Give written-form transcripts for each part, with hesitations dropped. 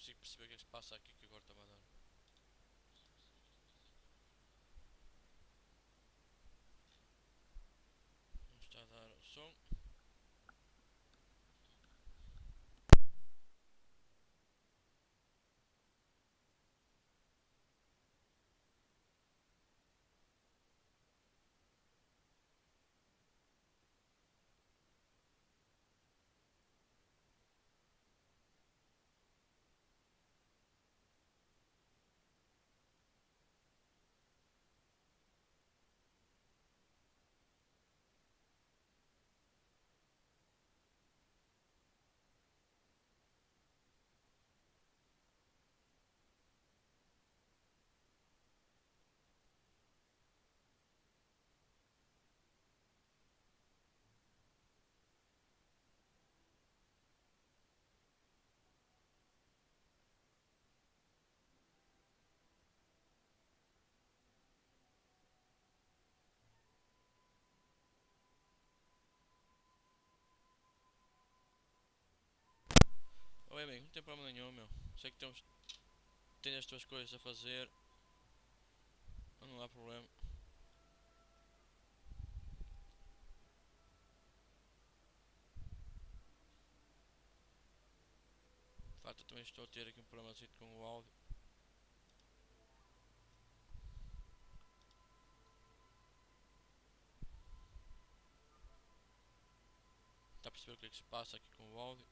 consigo perceber o que é que se passa aqui que agora está a dar. Não está a dar o som. Oi amigo, não tem problema nenhum, meu. Sei que tens as tuas coisas a fazer. Não há problema. De facto, eu também estou a ter aqui um problema com o áudio. Está a perceber o que é que se passa aqui com o áudio?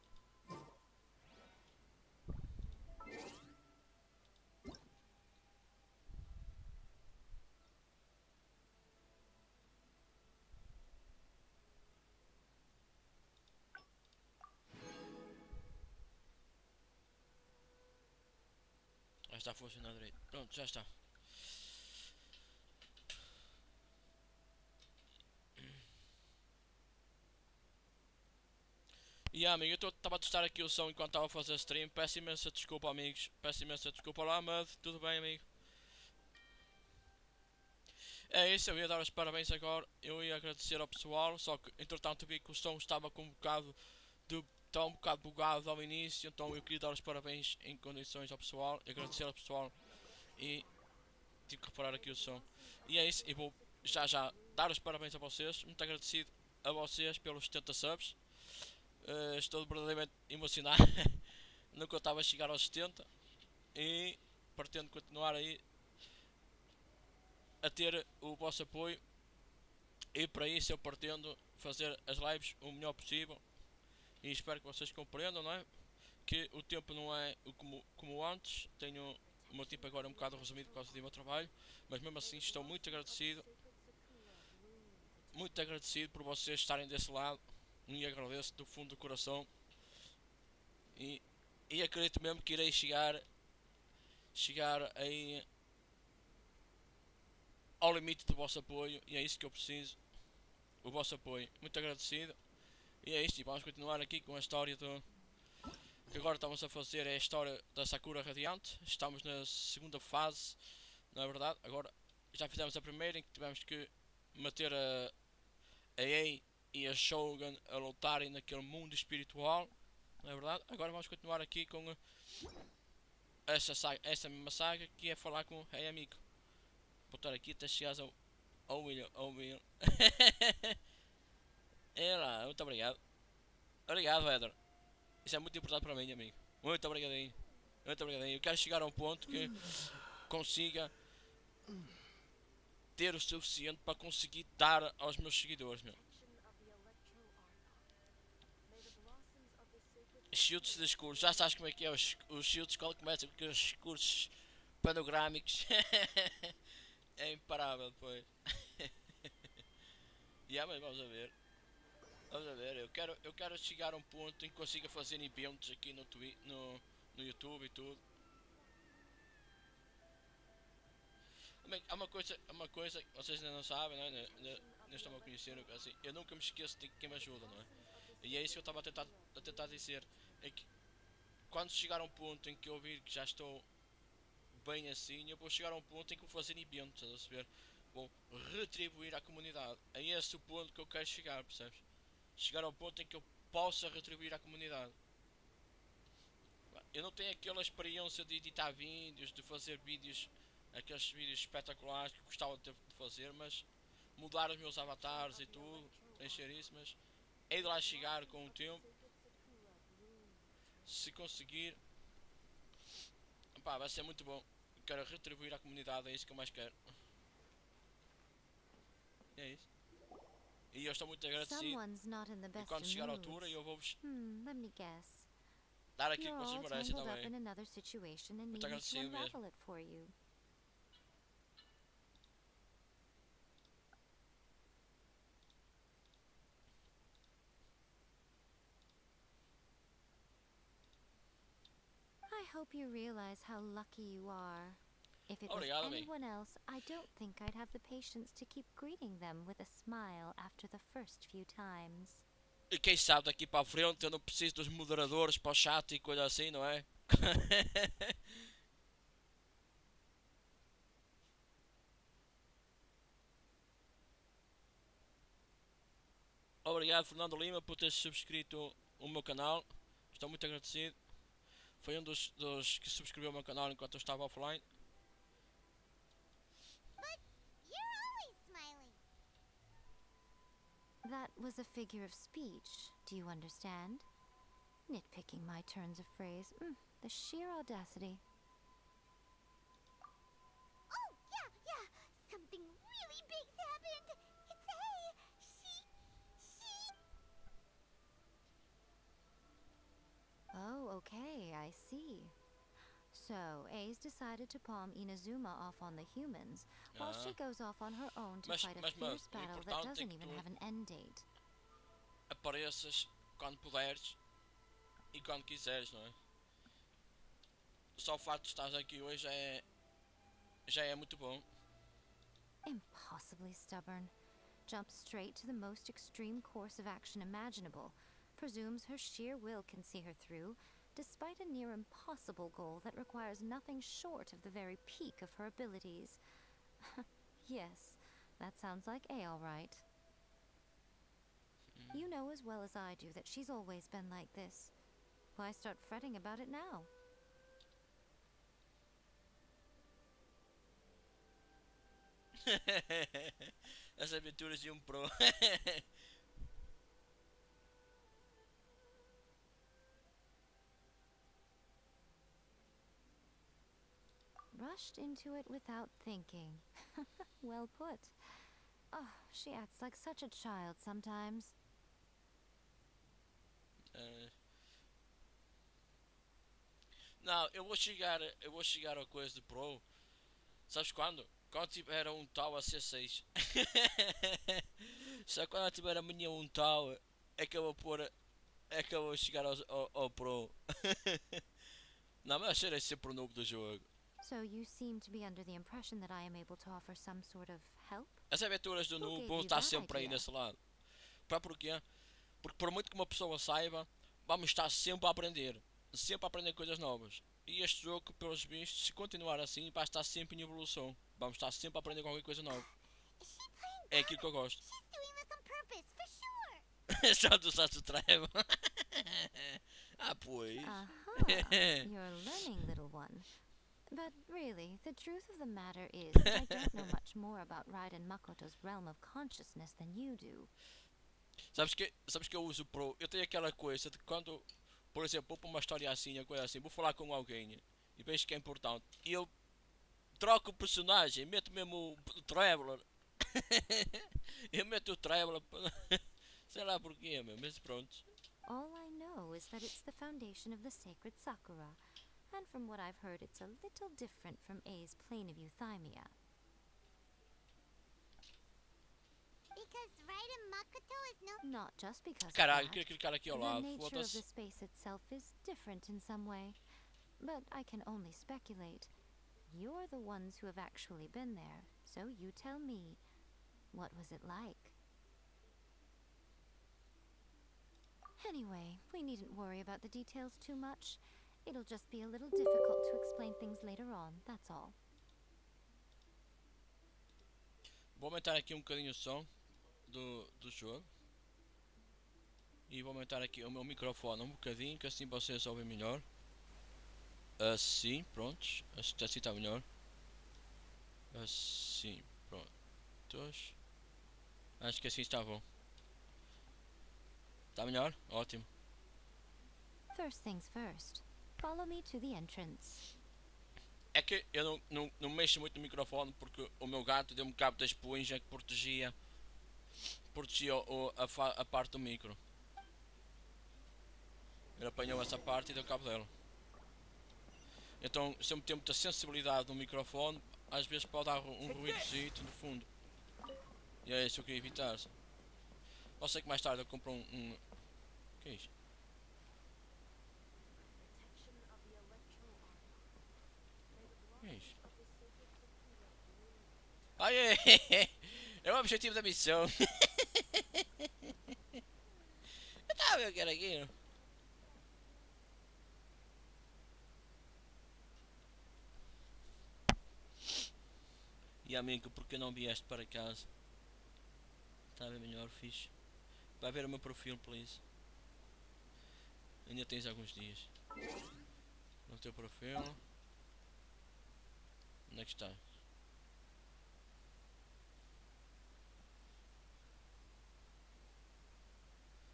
Já está a funcionar direito. Pronto, já está. E amigo, eu estava a testar aqui o som enquanto estava a fazer stream. Peço imensa desculpa, amigos. Peço imensa desculpa. Olá, Mud. Tudo bem, amigo? É isso, eu ia dar os parabéns agora. Eu ia agradecer ao pessoal. Só que, entretanto, vi que o som estava com um bocado de. Estava um bocado bugado ao início. Então, eu queria dar os parabéns em condições ao pessoal. Agradecer ao pessoal. E tive que reparar aqui o som. E é isso. E vou já dar os parabéns a vocês. Muito agradecido a vocês pelos 70 subs. Estou verdadeiramente emocionado. Nunca estava a chegar aos 70 e pretendo continuar aí a ter o vosso apoio e para isso eu pretendo fazer as lives o melhor possível e espero que vocês compreendam, não é? Que o tempo não é como antes, tenho o meu tempo agora um bocado resumido por causa do meu trabalho, mas mesmo assim estou muito agradecido por vocês estarem desse lado e agradeço do fundo do coração e, e acredito mesmo que irei chegar aí ao limite do vosso apoio e é isso que eu preciso, o vosso apoio. Muito agradecido. E é isto, e vamos continuar aqui com a história do que agora estamos a fazer, é a história da Sakura Radiante. Estamos na segunda fase, na verdade. Agora já fizemos a primeira em que tivemos que meter a Ei e a Shogun a lutarem naquele mundo espiritual, não é verdade? Agora vamos continuar aqui com essa mesma saga que é falar com Ei amigo. Vou estar aqui até chegares ao William. É lá, muito obrigado. Obrigado, Heather. Isso é muito importante para mim, amigo. Muito obrigadinho. Muito obrigadinho. Eu quero chegar a um ponto que consiga ter o suficiente para conseguir dar aos meus seguidores, meu. Chutes de discurso. Já sabes como é que é os chutes quando começam com os discursos panorâmicos. É imparável depois. Mas vamos a ver. Vamos a ver. Eu quero chegar a um ponto em que consiga fazer eventos aqui no YouTube e tudo. Há uma coisa que vocês ainda não sabem, não é? Não estão a conhecer, assim, eu nunca me esqueço de quem me ajuda, não é? E é isso que eu estava a tentar dizer, é que quando chegar a um ponto em que eu vir que já estou bem assim, eu vou chegar a um ponto em que vou fazer eventos, estás a perceber? Vou retribuir à comunidade, é esse o ponto que eu quero chegar, percebes? Chegar ao ponto em que eu possa retribuir à comunidade. eu não tenho aquela experiência de editar vídeos, de fazer vídeos, aqueles vídeos espetaculares que gostava de fazer, mas mudar os meus avatares e tudo, preencher isso, mas hei de lá chegar com o tempo, se conseguir, pá, vai ser muito bom. Quero retribuir à comunidade, é isso que eu mais quero. É isso. E eu estou muito agradecido. E quando chegar à altura eu vou-vos Let me guess. dar aquilo You're que vocês all merecem tangled up também. in another situation and Muito need me to agradecido mesmo. unravel it for you. I hope you realize how lucky you are. If it was Obrigado, bem. anyone else, I don't think I'd have the patience to keep greeting them with a smile after the first few times. E quem sabe daqui para a frente eu não preciso dos moderadores para o chat e coisa assim, não é? Obrigado, Fernando Lima, por ter subscrito o meu canal. Estou muito agradecido. Foi um dos que subscreveu o meu canal enquanto eu estava offline. But you're always smiling. That was a figure of speech, do you understand? Nitpicking my turns of phrase. The sheer audacity. Oh, yeah. Something really big's happened. It's she. Oh, okay, I see. So, A's decided to palm Inazuma off on the humans, while she goes off on her own to fight a fierce battle that doesn't even have an end date. Apareças quando puderes e quando quiseres, não é? Só o facto de estar aqui hoje já é muito bom. Impossibly stubborn. Jumps straight to the most extreme course of action imaginable. Presumes her sheer will can see her through, despite a near impossible goal that requires nothing short of the very peak of her abilities. Yes, that sounds like A all right. You know as well as I do that she's always been like this. Why start fretting about it now? As aventuras de pro. Rushed into it without thinking. Well put. Oh, she acts like such a child sometimes. Não, eu vou chegar ao coisa de pro. Sabes quando? Quando tiver um tal a C6. Só quando eu tiver a minha um tal é que eu vou pôr. É que eu vou chegar ao pro. Não, mas serei sempre o noob do jogo. So you seem to be under the impression that I am able to offer some sort of help? As aventuras do noob vão estar sempre aí nesse lado. Para porquê? Porque por muito que uma pessoa saiba, vamos estar sempre a aprender. Sempre a aprender coisas novas. E este jogo, pelos vistos, se continuar assim, vai estar sempre em evolução. Vamos estar sempre a aprender qualquer coisa nova. É aquilo que eu gosto. She's doing this on purpose, for sure. Só tu sabes o trevo. Ah, pois. You're learning, little one. But really, the truth of the matter is that I don't know much more about Raiden Makoto's realm of consciousness than you do. Sabes que eu uso pro. Eu tenho aquela coisa de quando, por exemplo, vou para uma história assim, a coisa assim, vou falar com alguém e vejo que é importante. E eu troco o personagem, meto mesmo o Traveler. Eu meto o Traveler. Sei lá porquê, meu, mas pronto. All I know is that it's the foundation of the sacred Sakura, and from what I've heard, it's a little different from A's plane of euthymia. Because Raiden Makoto is no. Not just because Caralho, of queria that. clicar aqui ao The lado. nature of the Foda-se. space itself is different in some way, but I can only speculate. You're the ones who have actually been there, so you tell me, what was it like? Anyway, we needn't worry about the details too much. It'll just be a little difficult to explain things later on, that's all. Vou aumentar aqui um bocadinho o som do jogo. E vou aumentar aqui o meu microfone um bocadinho, que assim vocês ouvem melhor. Assim, prontos. Acho que assim está melhor. Assim, prontos. Acho que assim está bom. Está melhor? Ótimo. First things first. Follow me to the entrance. É que eu não mexo muito no microfone porque o meu gato deu-me cabo da esponja que protegia a parte do micro. Ele apanhou essa parte e deu cabo dela. Então, se eu meter muita sensibilidade no microfone, às vezes pode dar um ruídozito no fundo. E é isso que eu queria evitar. Pode ser que mais tarde eu compre um... que é isto? Que é isto? Ai, é o objetivo da missão. Eu estava a ver o que era aquilo. E amigo, porque não vieste para casa? Estava melhor, fixe. Vai ver o meu perfil, please. Ainda tens alguns dias. No teu perfil. Onde é que está?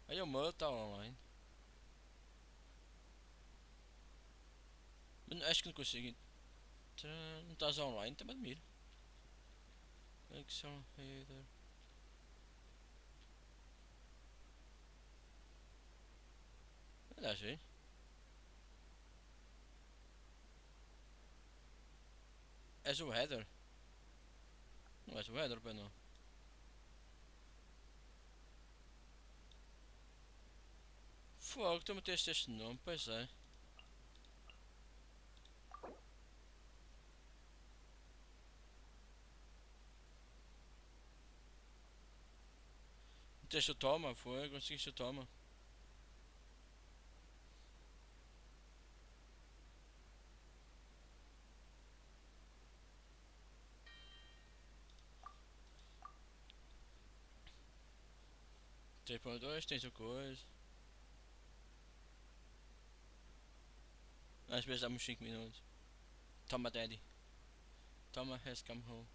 Aí o meu está online. Mas acho que não consigo. Não estás online, também admiro. Conexão header. Olha aí. És o header? Não és o header, pai não. Fogo, tu meteste este nome, pois é. Meteste o toma, foi, conseguiste o toma. Tens 2, tens o coisa. Às vezes dá-me uns 5 minutos. Toma, daddy. Toma, has come home.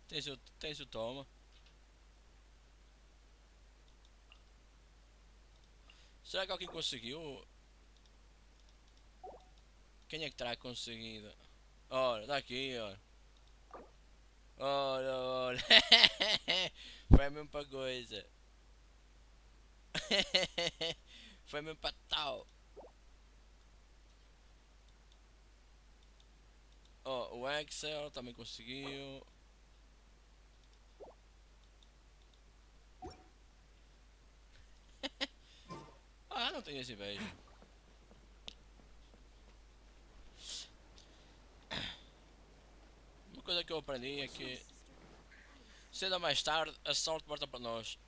Tens o toma. Será que alguém conseguiu? Quem é que terá conseguido? Ora, dá aqui, ora. Ora, ora. Foi mesmo para coisa. Foi mesmo para tal. Oh, o Excel também conseguiu. Ah, não tenho esse inveja. Uma coisa que eu aprendi é que cedo ou mais tarde a sorte volta para nós.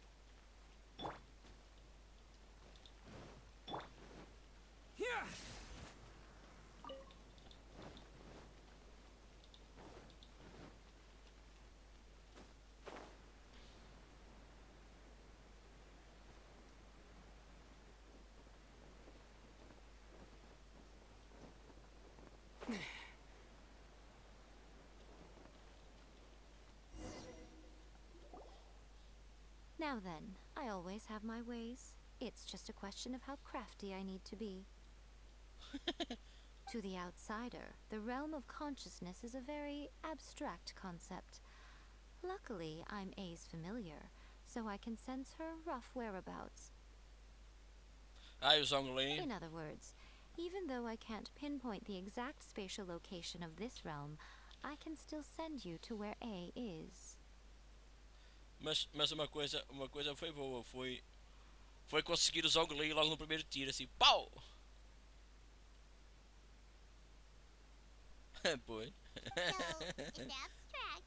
Now then, I always have my ways. It's just a question of how crafty I need to be. To the outsider, the realm of consciousness is a very abstract concept. Luckily, I'm A's familiar, so I can sense her rough whereabouts. Ai, o Zhongli. In other words, even though I can't pinpoint the exact spatial location of this realm, I can still send you to where A is. Mas uma coisa foi boa, foi conseguir o Zhongli logo no primeiro tiro, assim, pau! Pois. So, it's abstract,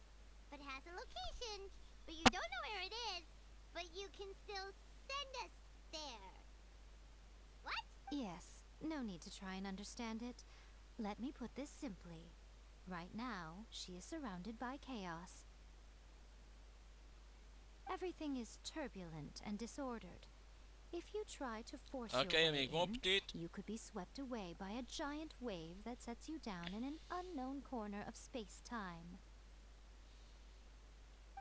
but has a location, but you don't know where it is, but you can still send us there. What? Yes, no need to try and understand it. Let me put this simply. Right now, she is surrounded by chaos. Everything is turbulent and disordered. If you try to force Ok, your way amigo, bom in, apetite. you could be swept away by a giant wave that sets you down in an unknown corner of space-time.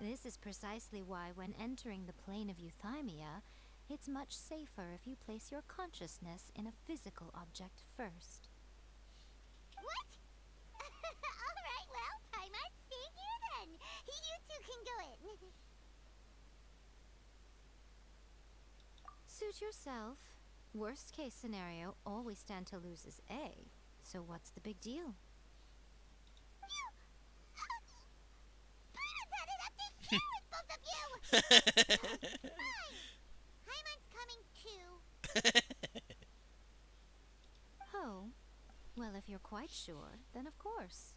This is precisely why when entering the plane of euthymia, it's much safer if you place your consciousness in a physical object first. What? Alright, well, I might stay here then. You two can go in. Suit yourself. Worst case scenario, all we stand to lose is A. So what's the big deal? Both of you! Fine. Hyman's coming too. Oh, well, if you're quite sure, then of course.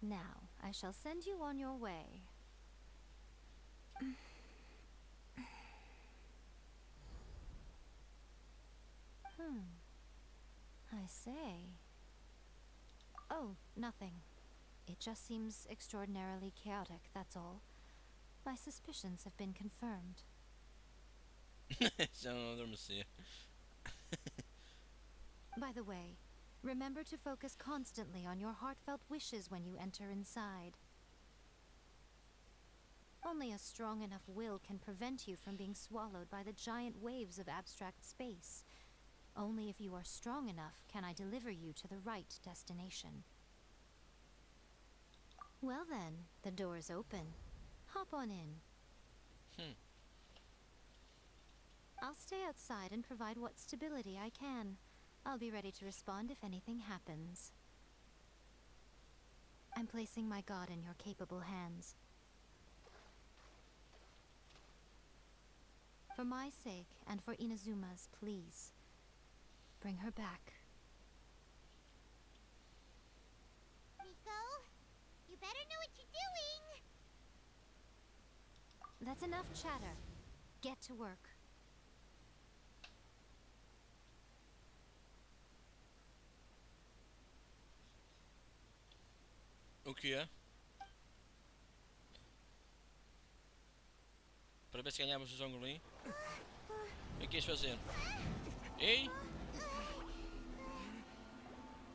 Now, I shall send you on your way. I say. Oh, nothing. It just seems extraordinarily chaotic, that's all. My suspicions have been confirmed. By the way, remember to focus constantly on your heartfelt wishes when you enter inside. Only a strong enough will can prevent you from being swallowed by the giant waves of abstract space. Only if you are strong enough can I deliver you to the right destination. Well then, the door is open. Hop on in. I'll stay outside and provide what stability I can. I'll be ready to respond if anything happens. I'm placing my god in your capable hands. For my sake, and for Inazuma's, please. Bring her back. Nico, you better know what you're doing. That's enough chatter. Get to work. O que é? Para ver se ganhamos o Zongolim. O que queres fazer? Ei?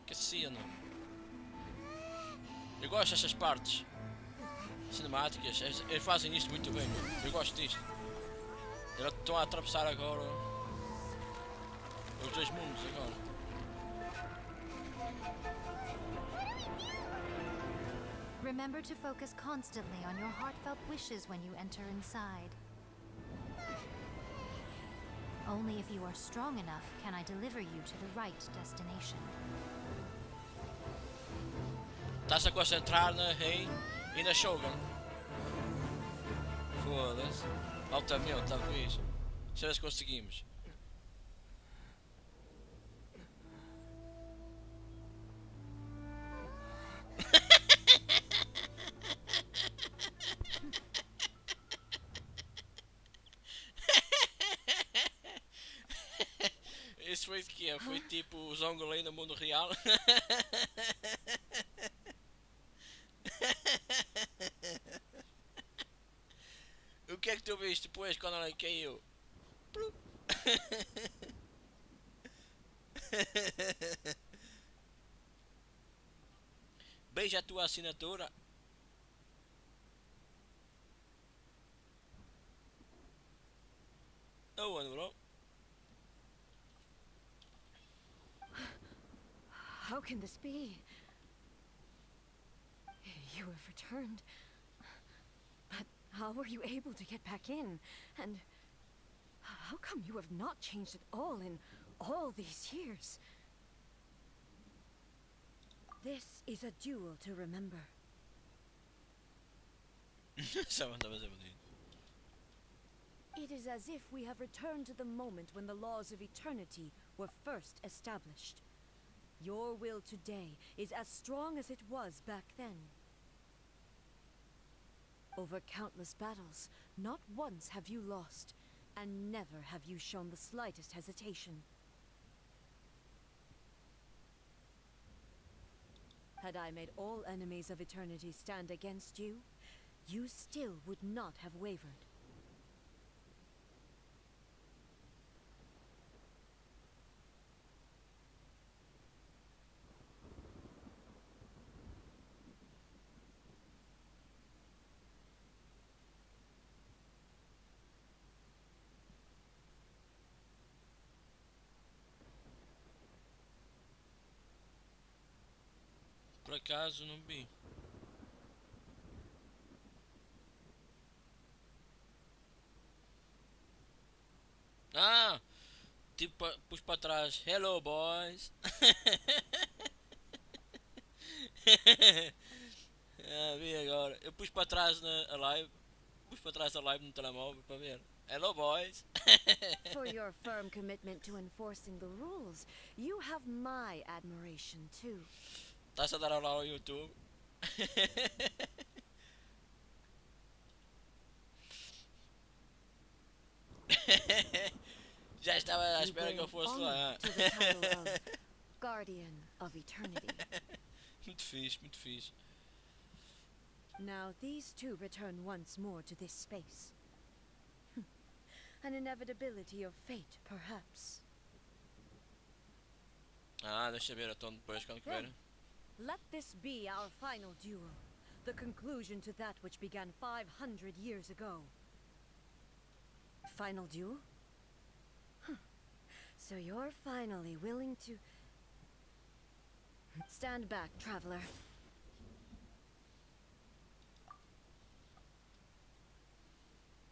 Que cena! Eu gosto destas partes cinemáticas. Eles fazem isto muito bem, meu. Eu gosto disto. Eles estão a atravessar agora os dois mundos agora. Remember to focus constantly on your heartfelt wishes when you enter inside. Only if you are strong enough can I deliver you to the right destination. Estás a concentrar na Rei e na Shogun. Foda-se. Altamente, está fixe. Deixa eu ver se conseguimos. Isso foi de quê? Foi tipo o Zongolei no mundo real? O que é que tu viste depois quando ela caiu? Beija a tua assinatura. Oh, bro. How can this be? You have returned. But how were you able to get back in? And how come you have not changed at all in all these years? This is a duel to remember. It is as if we have returned to the moment when the laws of eternity were first established. Your will today is as strong as it was back then. Over countless battles, not once have you lost, and never have you shown the slightest hesitation. Had I made all enemies of eternity stand against you, you still would not have wavered. Por acaso não vi. Ah! Tipo, pus para trás. Hello boys! Ah, vi agora. Eu pus para trás a live. Pus para trás a live no telemóvel para ver. Hello boys! For your firm commitment to enforcing the rules, you have my admiration too. Estás a dar aula ao YouTube? Já estava à You espera que eu bring fosse honor lá. to the title of Guardian of Eternity. Muito fixe, muito fixe. Now these two return once more to this space. An inevitability of fate, perhaps. Ah, deixa ver então depois quando que ver. Let this be our final duel, the conclusion to that which began 500 years ago. Final duel? So you're finally willing to... Stand back, traveler.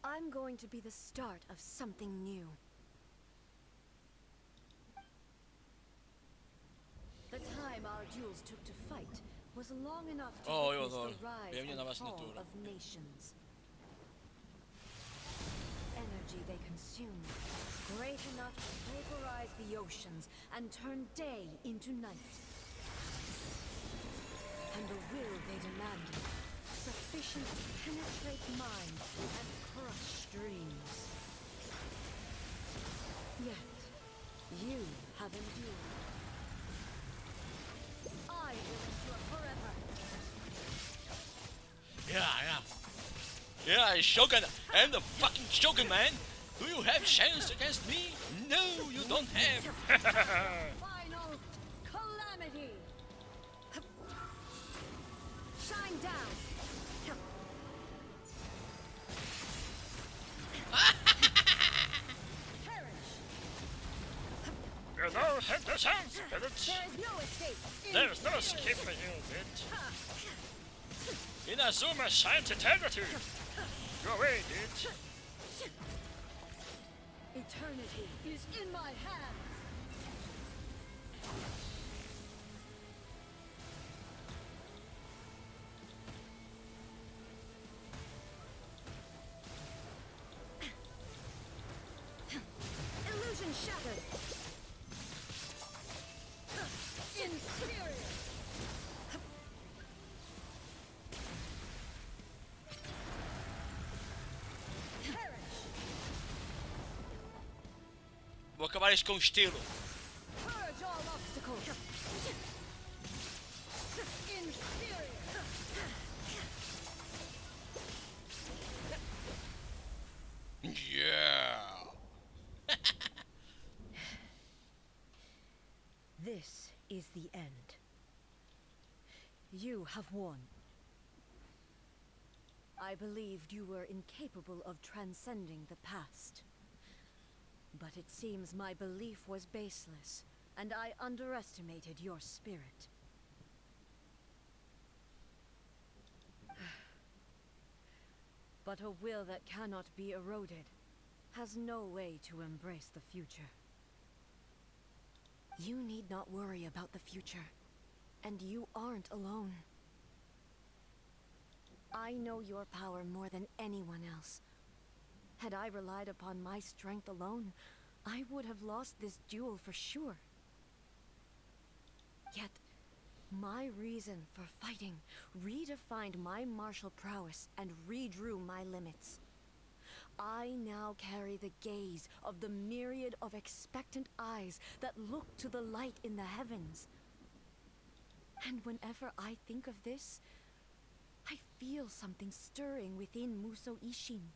I'm going to be the start of something new. The time our duels took to fight was long enough to Eu witness adoro. the rise Bem-vindo à and nossa fall assinatura. of nations. Energy they consumed, great enough to vaporize the oceans and turn day into night. And the will they demanded, sufficient to penetrate minds and crush dreams. Yet, you have endured. I will endure forever. Yeah, Shogun! I'm the fucking Shogun, man! Do you have chance against me? No, you don't have! Final calamity. Shine down. Perish. You don't have the chance, bitch. There is no escape. There's no escape for you, bitch. Inazuma shines eternity. Go away, bitch. Eternity is in my hands. Illusion shattered. Inferior. Perish. Vou acabar isto com estilo. Purge all obstacles. Inferior. Yeah! This is the end. You have won. I believed you were incapable of transcending the past. But it seems my belief was baseless, and I underestimated your spirit. But a will that cannot be eroded has no way to embrace the future. You need not worry about the future, and you aren't alone. I know your power more than anyone else. Had I relied upon my strength alone, I would have lost this duel for sure. Yet, my reason for fighting redefined my martial prowess and redrew my limits. I now carry the gaze of the myriad of expectant eyes that look to the light in the heavens. And whenever I think of this, I feel something stirring within Muso Ishin.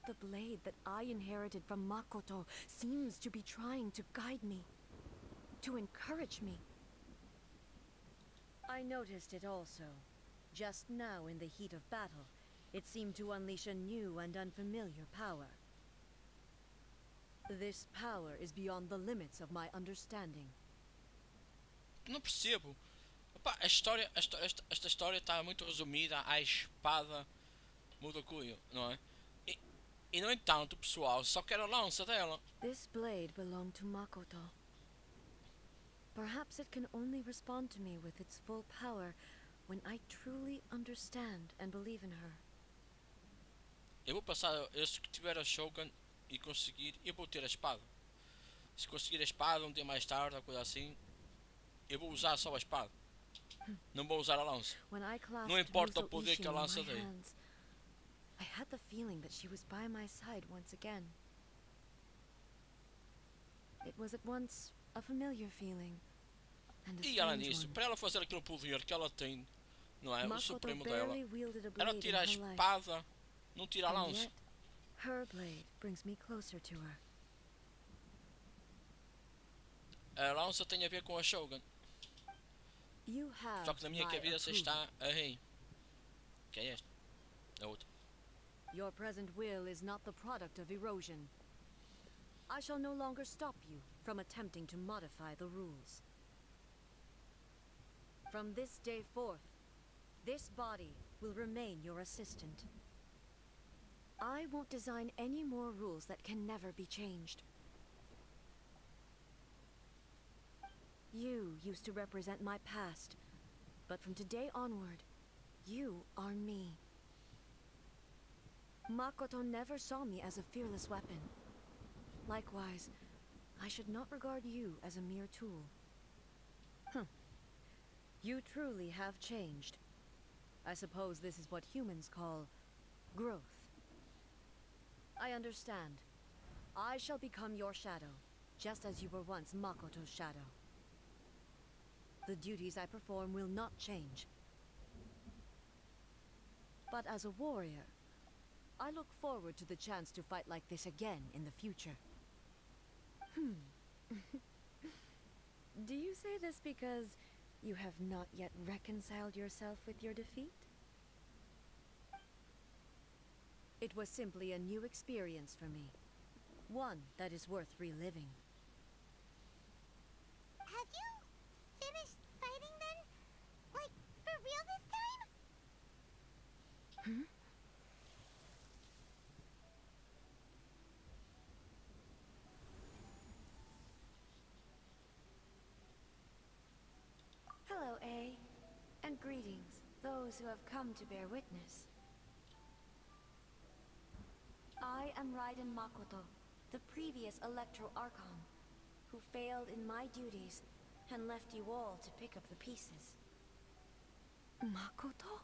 The blade that I inherited from Makoto seems to be trying to guide me, to encourage me. I noticed it also. Just now in the heat of battle, it seemed to unleash a new and unfamiliar power. This power is beyond the limits of my understanding. Não percebo. Opa, esta história está muito resumida à espada Mudokuyo, não é? E no entanto, pessoal, só quero a lança dela. This blade belonged to Makoto. Perhaps it can only respond to me with its full power when I truly understand and believe in her. Eu vou passar, se tiver a Shogun e conseguir, eu vou ter a espada. Se conseguir a espada um dia mais tarde, ou coisa assim, eu vou usar só a espada. Não vou usar a lança. Não importa o poder que a lança dê. I had the feeling that she was by my side once again. It was at once a familiar feeling and a E além strange disso, one. para ela fazer aquele poder que ela tem, não é? O Makoto supremo dela, barely wielded a ela blade tira a in her life, espada, não tira a and lança. yet her blade brings me closer to her. A lança tem a ver com a Shogun. You have Só que na minha my cabeça approval. está a rei. Que é esta? A outra. Your present will is not the product of erosion. I shall no longer stop you from attempting to modify the rules. From this day forth, this body will remain your assistant. I won't design any more rules that can never be changed. You used to represent my past, but from today onward, you are me. Makoto never saw me as a fearless weapon. Likewise, I should not regard you as a mere tool. You truly have changed. I suppose this is what humans call growth. I understand. I shall become your shadow, just as you were once Makoto's shadow. The duties I perform will not change. But as a warrior, I look forward to the chance to fight like this again in the future. Do you say this because you have not yet reconciled yourself with your defeat? It was simply a new experience for me. One that is worth reliving. Have you finished fighting then? Like, for real this time? Hello, A. And greetings, those who have come to bear witness. I am Raiden Makoto, the previous Electro Archon, who failed in my duties and left you all to pick up the pieces. Makoto?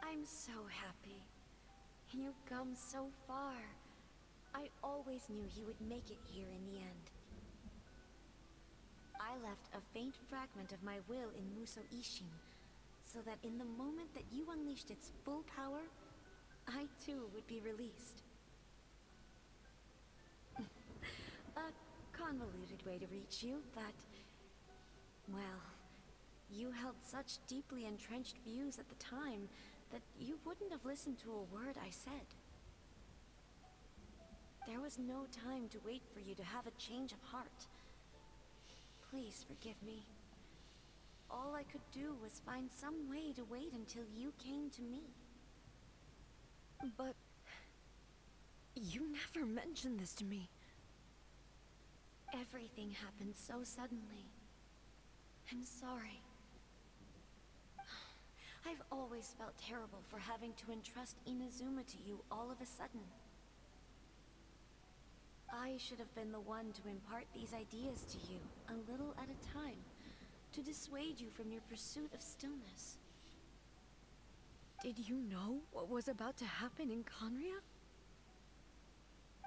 I'm so happy. You've come so far. I always knew you would make it here in the end. I left a faint fragment of my will in Muso Ishin, so that in the moment that you unleashed its full power, I too would be released. A convoluted way to reach you, but... well, you held such deeply entrenched views at the time that you wouldn't have listened to a word I said. There was no time to wait for you to have a change of heart. Please forgive me. All I could do was find some way to wait until you came to me. But... you never mentioned this to me. Everything happened so suddenly. I'm sorry. I've always felt terrible for having to entrust Inazuma to you all of a sudden. I should have been the one to impart these ideas to you, a little at a time, to dissuade you from your pursuit of stillness. Did you know what was about to happen in Conria?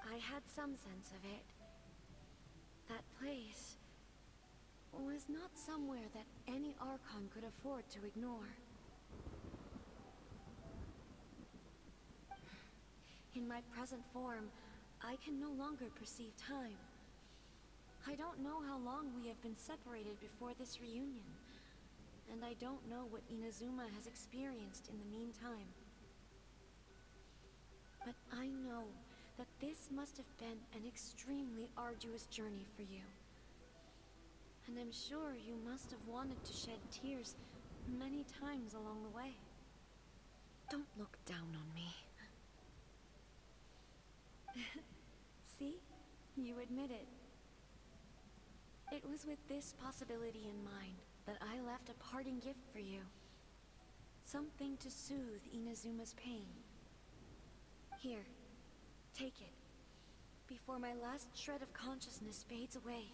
I had some sense of it. That place was not somewhere that any Archon could afford to ignore. In my present form, I can no longer perceive time. I don't know how long we have been separated before this reunion, and I don't know what Inazuma has experienced in the meantime. But I know that this must have been an extremely arduous journey for you. And I'm sure you must have wanted to shed tears many times along the way. Don't look down on me. See? You admit it. It was with this possibility in mind that I left a parting gift for you. Something to soothe Inazuma's pain. Here, take it, before my last shred of consciousness fades away.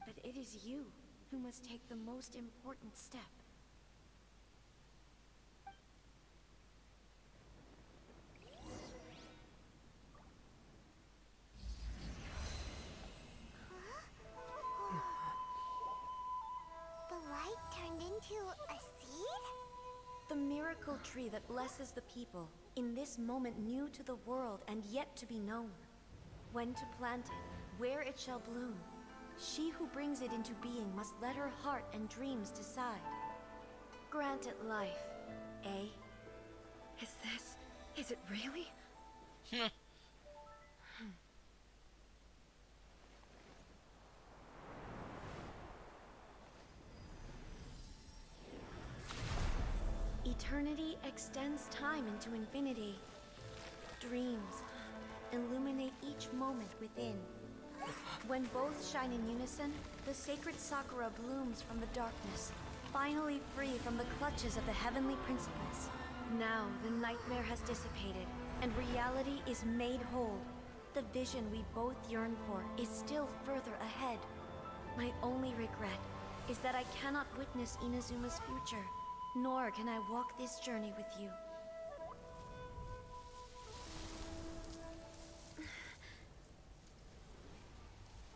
But it is you who must take the most important step. The light turned into a seed? The miracle tree that blesses the people, in this moment new to the world and yet to be known. When to plant it, where it shall bloom. She who brings it into being must let her heart and dreams decide. Grant it life, eh? Is it really? Eternity extends time into infinity. Dreams illuminate each moment within. When both shine in unison, the sacred Sakura blooms from the darkness, finally free from the clutches of the heavenly principles. Now the nightmare has dissipated, and reality is made whole. The vision we both yearn for is still further ahead. My only regret is that I cannot witness Inazuma's future, nor can I walk this journey with you.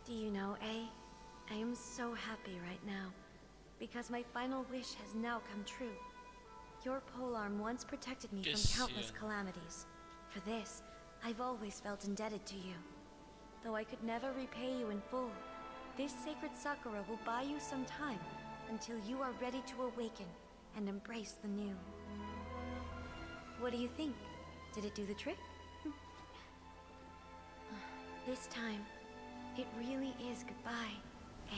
Do you know, I am so happy right now, because my final wish has now come true. Your polearm once protected me from countless calamities. For this, I've always felt indebted to you. Though I could never repay you in full, this sacred Sakura will buy you some time until you are ready to awaken and embrace the new. What do you think? Did it do the trick? This time, it really is goodbye, eh?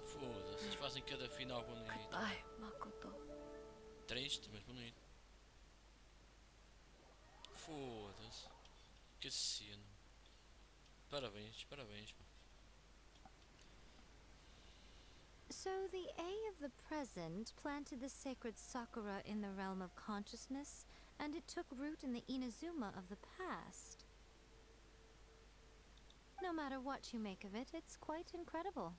Foda-se, eles fazem cada final bonito. Goodbye, Makoto. Triste, mas bonito. Foda-se. Que cena. Parabéns, parabéns. So the A of the present planted the sacred Sakura in the realm of consciousness, and it took root in the Inazuma of the past. No matter what you make of it, it's quite incredible.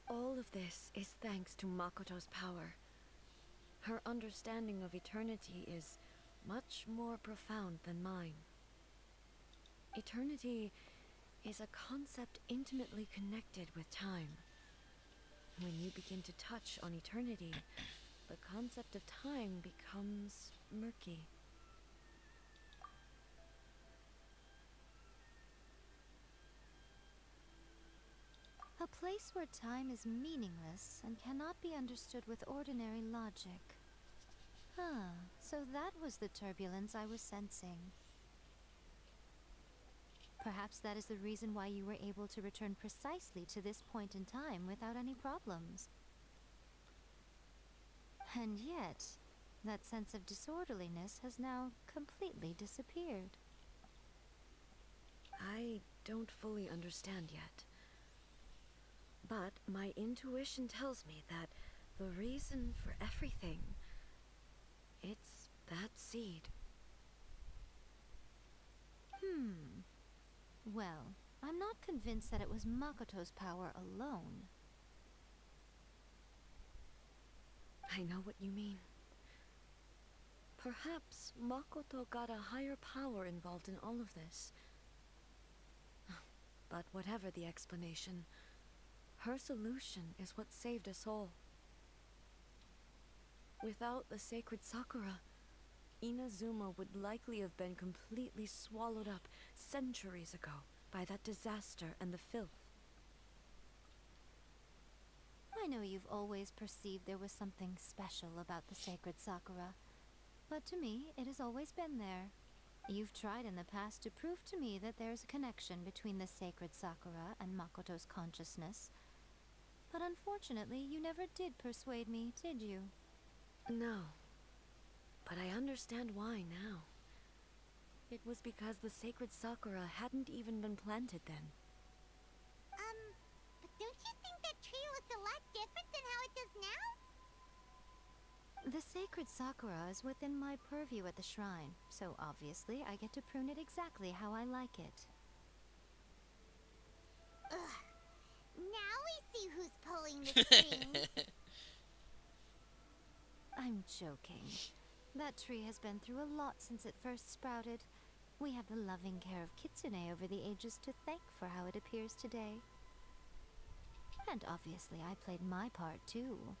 All of this is thanks to Makoto's power. Her understanding of eternity is much more profound than mine. Eternity is a concept intimately connected with time. When you begin to touch on eternity, the concept of time becomes murky. A place where time is meaningless and cannot be understood with ordinary logic. So that was the turbulence I was sensing. Perhaps that is the reason why you were able to return precisely to this point in time without any problems. And yet, that sense of disorderliness has now completely disappeared. I don't fully understand yet. But my intuition tells me that the reason for everything, it's that seed. Well, I'm not convinced that it was Makoto's power alone. I know what you mean. Perhaps Makoto got a higher power involved in all of this. But whatever the explanation, her solution is what saved us all. Without the sacred Sakura, Inazuma would likely have been completely swallowed up centuries ago by that disaster and the filth. I know you've always perceived there was something special about the sacred Sakura, but to me, it has always been there. You've tried in the past to prove to me that there's a connection between the sacred Sakura and Makoto's consciousness, but unfortunately, you never did persuade me, did you? No. But I understand why now. It was because the sacred Sakura hadn't even been planted then. But don't you think that tree looked a lot different than how it does now? The sacred Sakura is within my purview at the shrine, so obviously I get to prune it exactly how I like it. Ugh. Now we see who's pulling the strings. I'm joking. That tree has been through a lot since it first sprouted. We have the loving care of Kitsune over the ages to thank for how it appears today. And obviously I played my part too.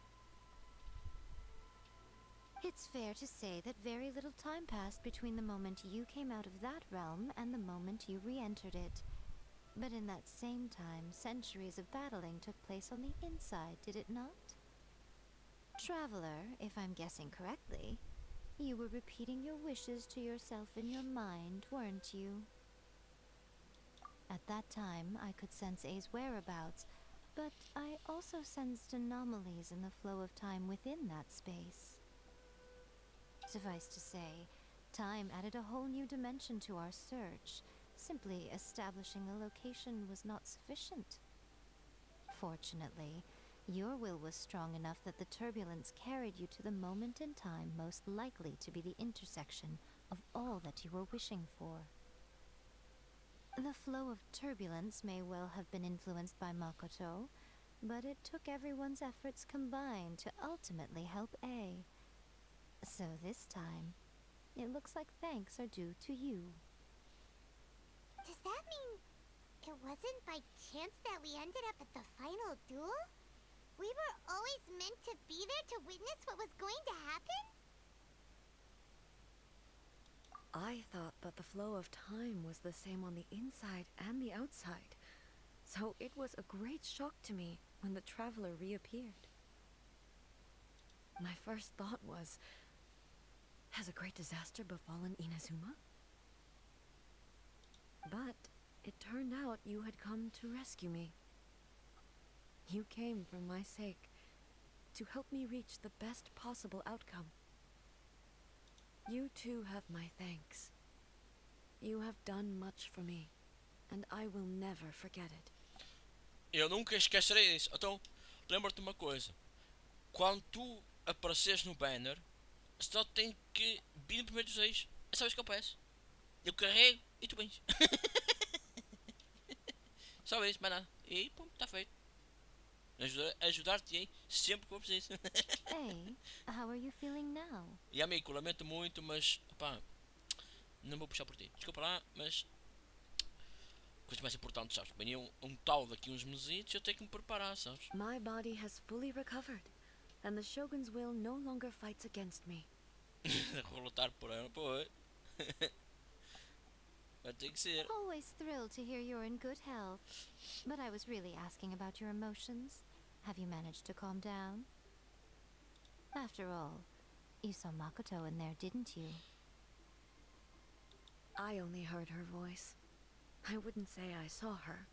It's fair to say that very little time passed between the moment you came out of that realm and the moment you re-entered it. But in that same time, centuries of battling took place on the inside, did it not? Traveler, if I'm guessing correctly, you were repeating your wishes to yourself in your mind, weren't you? At that time, I could sense A's whereabouts, but I also sensed anomalies in the flow of time within that space. Suffice to say, time added a whole new dimension to our search. Simply establishing a location was not sufficient. Fortunately, your will was strong enough that the turbulence carried you to the moment in time most likely to be the intersection of all that you were wishing for. The flow of turbulence may well have been influenced by Makoto, but it took everyone's efforts combined to ultimately help A. So this time, it looks like thanks are due to you. Does that mean it wasn't by chance that we ended up at the final duel? We were always meant to be there to witness what was going to happen? I thought that the flow of time was the same on the inside and the outside, so it was a great shock to me when the traveler reappeared. My first thought was, has a great disaster befallen Inazuma? But it turned out you had come to rescue me. You came for my sake, to help me reach the best possible outcome. You too have my thanks. You have done much for me, and I will never forget it. Eu nunca esquecerei disso. Então, lembra-te uma coisa. Quando tu apareces no banner, só tem que vir no primeiro dos 6. É só isso que eu peço. Eu carrego e tu vens. Só isso, mais nada. E pum, está feito. Ajudar-te sempre que eu preciso. Hey, how are you feeling now? E amigo, lamento muito, mas pá, não vou puxar por ti. Desculpa lá, mas coisas mais importantes, sabes? Venha um tal daqui uns meses, eu tenho que me preparar, sabes? My body has fully recovered, and the Shogun's will no longer fights against me. Vou lutar por ela, pô. Vai ter que ser. Always thrilled to hear you're in good health. But I was really asking about your emotions. Have you managed to calm down? After all, you saw Makoto in there, didn't you? I only heard her voice. I wouldn't say I saw her.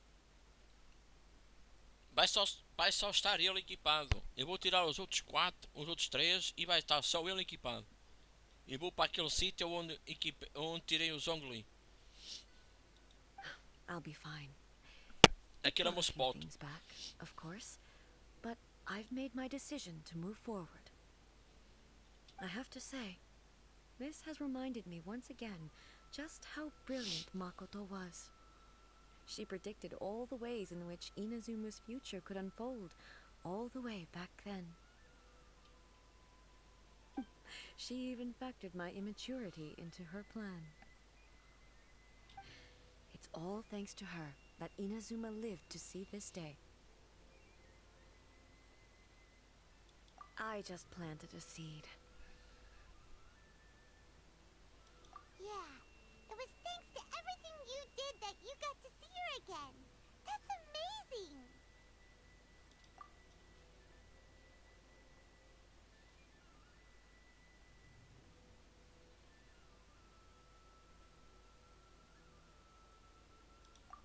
Vai só estar ele equipado. Eu vou tirar os outros 4, os outros 3 e vai estar só ele equipado. Eu vou para aquele sítio onde tirei o Zhongli. I'll be fine. Aquele é o meu spot. Things back, of course, but I've made my decision to move forward. I have to say, this has reminded me once again just how brilliant Makoto was. She predicted all the ways in which Inazuma's future could unfold, all the way back then. She even factored my immaturity into her plan. It's all thanks to her that Inazuma lived to see this day. I just planted a seed. Yeah, it was thanks to everything you did that you got to see her again. That's amazing!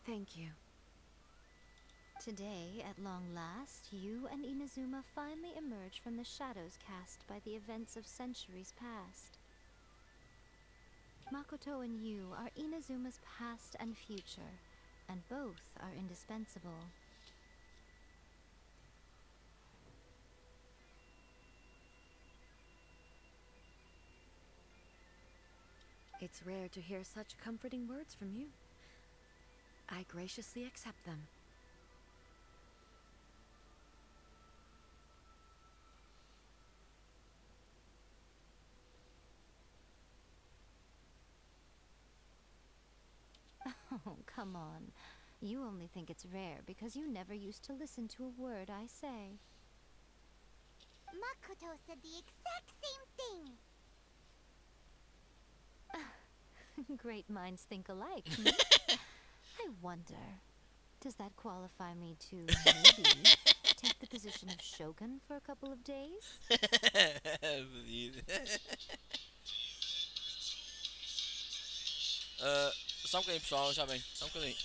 Thank you. Today, at long last, you and Inazuma finally emerge from the shadows cast by the events of centuries past. Makoto and you are Inazuma's past and future, and both are indispensable. It's rare to hear such comforting words from you. I graciously accept them. Oh, come on. You only think it's rare because you never used to listen to a word I say. Makoto said the exact same thing. Great minds think alike. Hmm? I wonder, does that qualify me to maybe take the position of shogun for a couple of days? Só um bocadinho, pessoal, já bem. Só um bocadinho.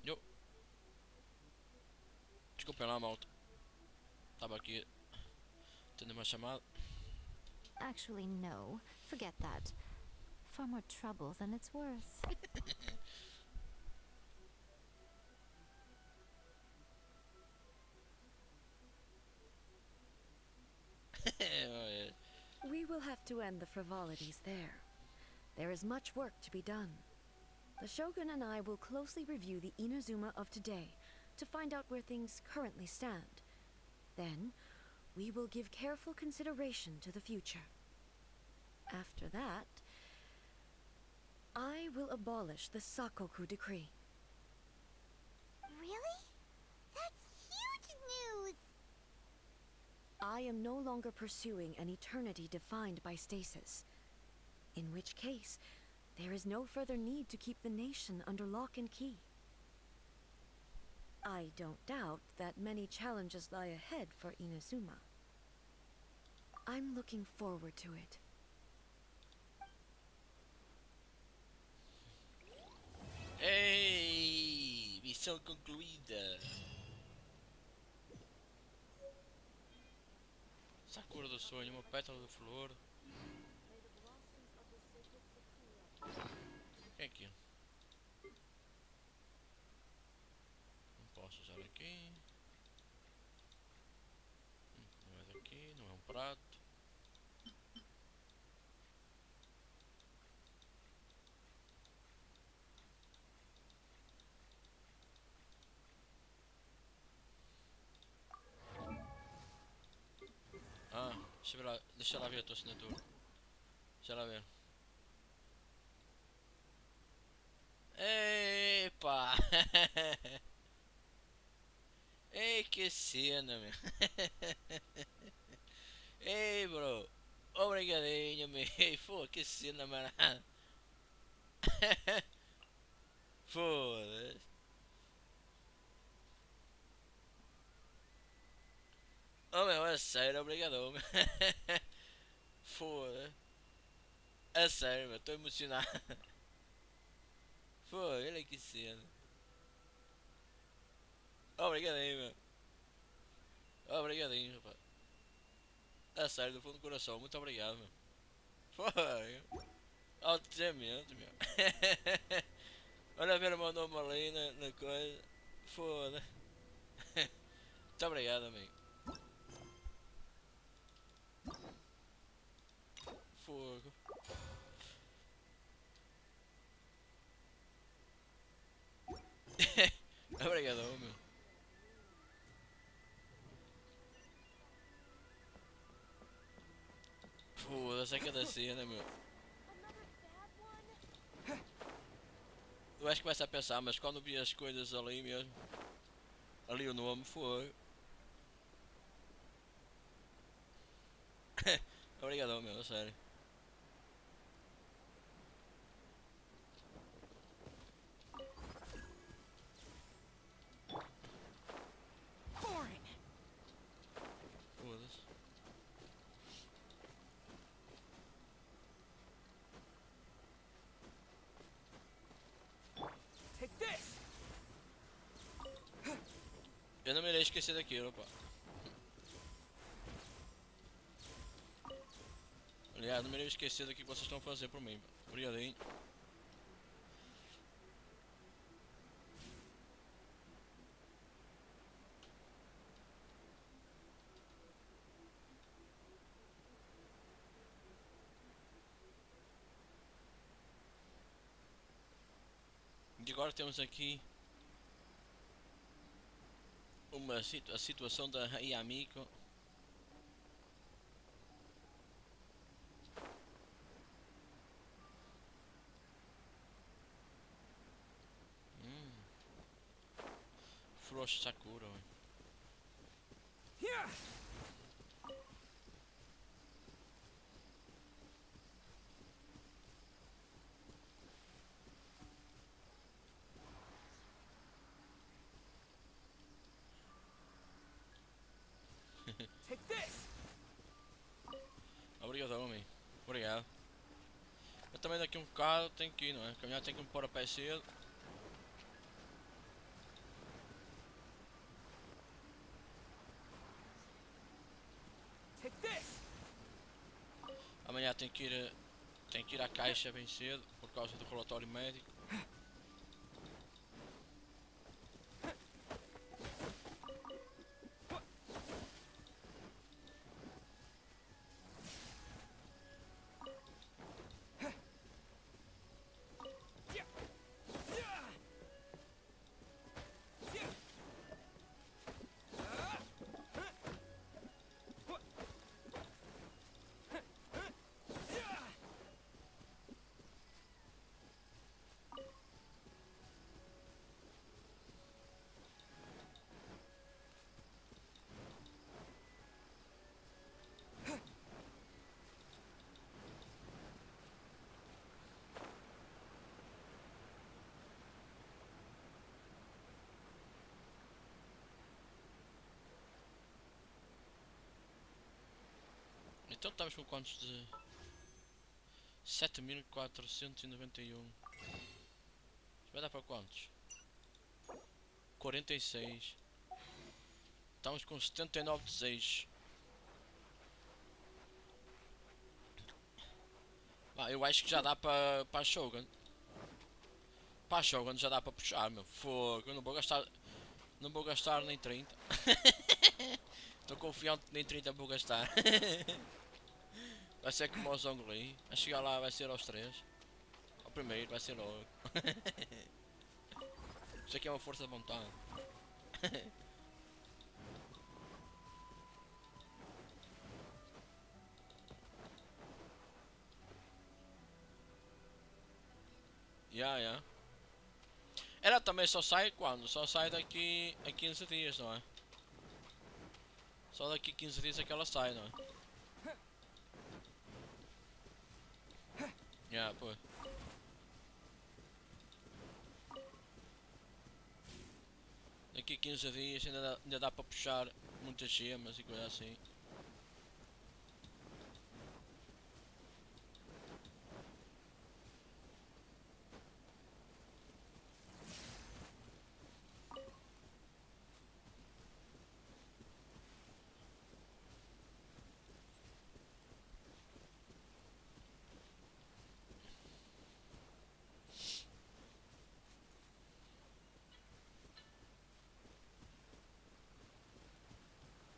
Yo. Desculpem lá, malta. Estava aqui tendo uma chamada. Actually, no. Forget that. Far more trouble than it's worth. We will have to end the frivolities there. There is much work to be done. The Shogun and I will closely review the Inazuma of today to find out where things currently stand. Then, we will give careful consideration to the future. After that, I will abolish the Sakoku decree. Really? That's huge news! I am no longer pursuing an eternity defined by stasis. In which case, there is no further need to keep the nation under lock and key. I don't doubt that many challenges lie ahead for Inazuma. I'm looking forward to it. Ei, missão concluída. Será que cura do sonho, uma pétala de flor. O que é aquilo? Não posso usar aqui. Não é daqui, não é um prato. Ah, deixa lá ver a tua assinatura. Deixa lá ver. Epa! Ei, que cena, meu. Ei, bro. Obrigadinho, meu. Pô, que cena, mano. Foda-se. Oh, meu, é sério, obrigadão, meu. Foda-se. É sério, meu. Tô emocionado. Pô, olha que cena. Obrigadinho, meu. Obrigadinho, rapaz. É sério, do fundo do coração. Muito obrigado, meu. Foi. Altamente, meu. Olha ver o meu nome ali na coisa. Foda. Muito obrigado, amigo. Fogo. Obrigado, meu. Foda-se, é cada cena, meu. Eu acho que começa a pensar, mas quando vi as coisas ali mesmo. Ali o nome foi. Obrigado, meu, a sério. Foda-se. Eu não me irei esquecer daquilo, pá. Aliás, não me irei esquecer do que vocês estão a fazer por mim, pá. Obrigadinho. E agora temos aqui a situação da Rei Amigo. Frost Sakura. Obrigado, homem. Obrigado. Eu também daqui um bocado tenho que ir, não é? Caminhar tenho que me pôr a pé cedo. Amanhã tenho que ir à caixa bem cedo por causa do relatório médico. Então estamos com quantos de 7.491. Vai dar para quantos? 46. Estamos com 79 desejos. Ah, eu acho que já dá para a Shogun. Para a Shogun já dá para puxar, meu. Fogo, eu não vou gastar. Não vou gastar nem 30. Estou confiante que nem 30 vou gastar. Vai ser como o Zhongli. A chegar lá vai ser aos 3. Ao primeiro vai ser logo. Isso aqui é uma força de vontade. Yeah. Ela também só sai quando? Só sai daqui a 15 dias, não é? Só daqui a 15 dias é que ela sai, não é? Yeah, pô. Daqui a 15 dias ainda dá para puxar muitas gemas e coisa assim.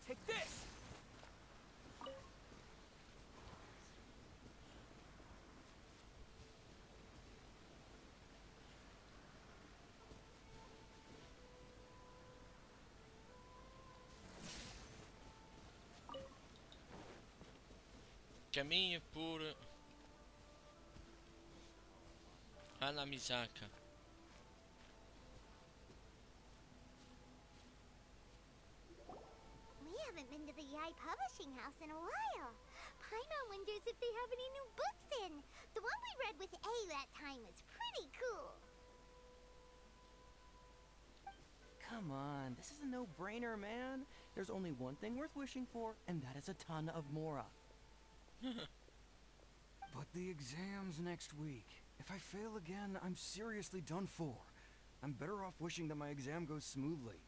Take this! Caminha por Anamizaka. We haven't been to the Yai Publishing House in a while. Paimon wonders if they have any new books in. The one we read with A that time was pretty cool. Come on, this is a no-brainer, man. There's only one thing worth wishing for, and that is a ton of Mora. But the exam's next week. If I fail again, I'm seriously done for. I'm better off wishing that my exam goes smoothly.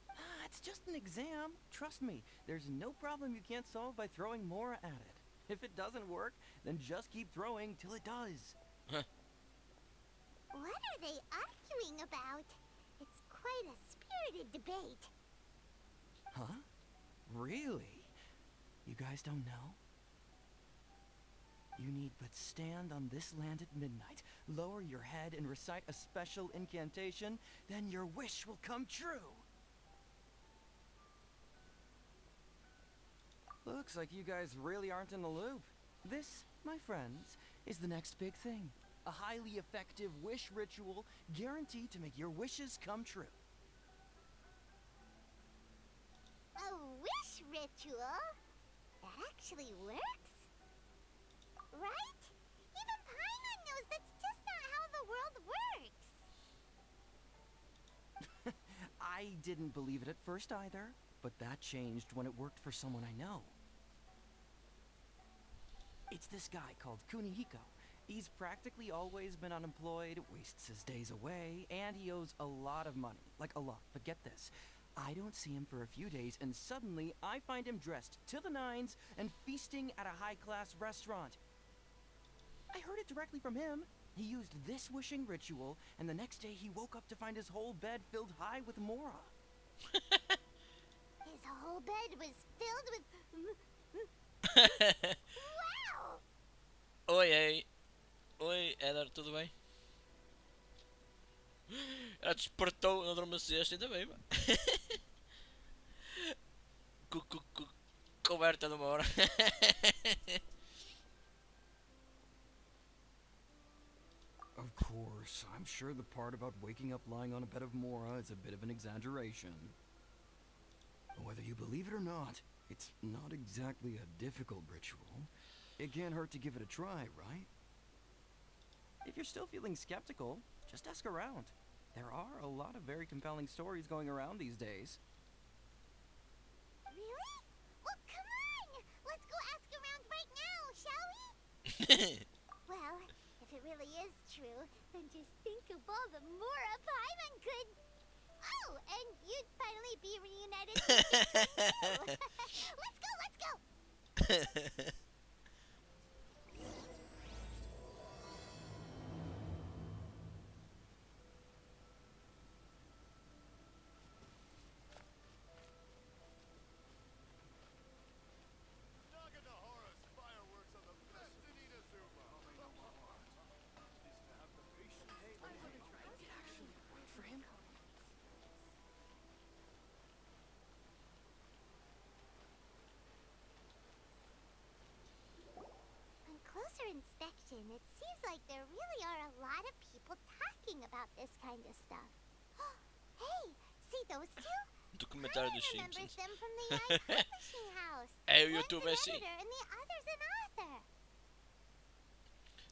Ah, it's just an exam. Trust me, there's no problem you can't solve by throwing Mora at it. If it doesn't work, then just keep throwing till it does. What are they arguing about? It's quite a spirited debate. Huh? Really? You guys don't know? You need but stand on this land at midnight, lower your head and recite a special incantation, then your wish will come true. Looks like you guys really aren't in the loop. This, my friends, is the next big thing. A highly effective wish ritual guaranteed to make your wishes come true. A wish ritual? That actually works? Right? Even Paimon knows that's just not how the world works. I didn't believe it at first either, but that changed when it worked for someone I know. It's this guy called Kunihiko. He's practically always been unemployed, wastes his days away, and he owes a lot of money. Like a lot. But get this. I don't see him for a few days, and suddenly I find him dressed to the nines and feasting at a high-class restaurant. I heard it directly from him. He used this wishing ritual, and the next day he woke up to find his whole bed filled high with Mora. His whole bed was filled with... Wow! Oi, Éder, tudo bem? Ela despertou, não adormeceste, ainda bem, mano. Coberta de uma hora. Of course, I'm sure the part about waking up lying on a bed of Mora is a bit of an exaggeration. Whether you believe it or not, it's not exactly a difficult ritual. It can't hurt to give it a try, right? If you're still feeling skeptical, just ask around. There are a lot of very compelling stories going around these days. Really? Well, come on! Let's go ask around right now, shall we? Well, if it really is true, then just think of all the Mora Paimon could... Oh, and you'd finally be reunited with me. Let's go! Genshin, it seems like there really are a lot of people talking about this kind of stuff. Hey, see those two? Documentário dos Brian remembers Simpsons. them from the Young Publishing House. É, o One's YouTube an é assim. editor and the other's an author.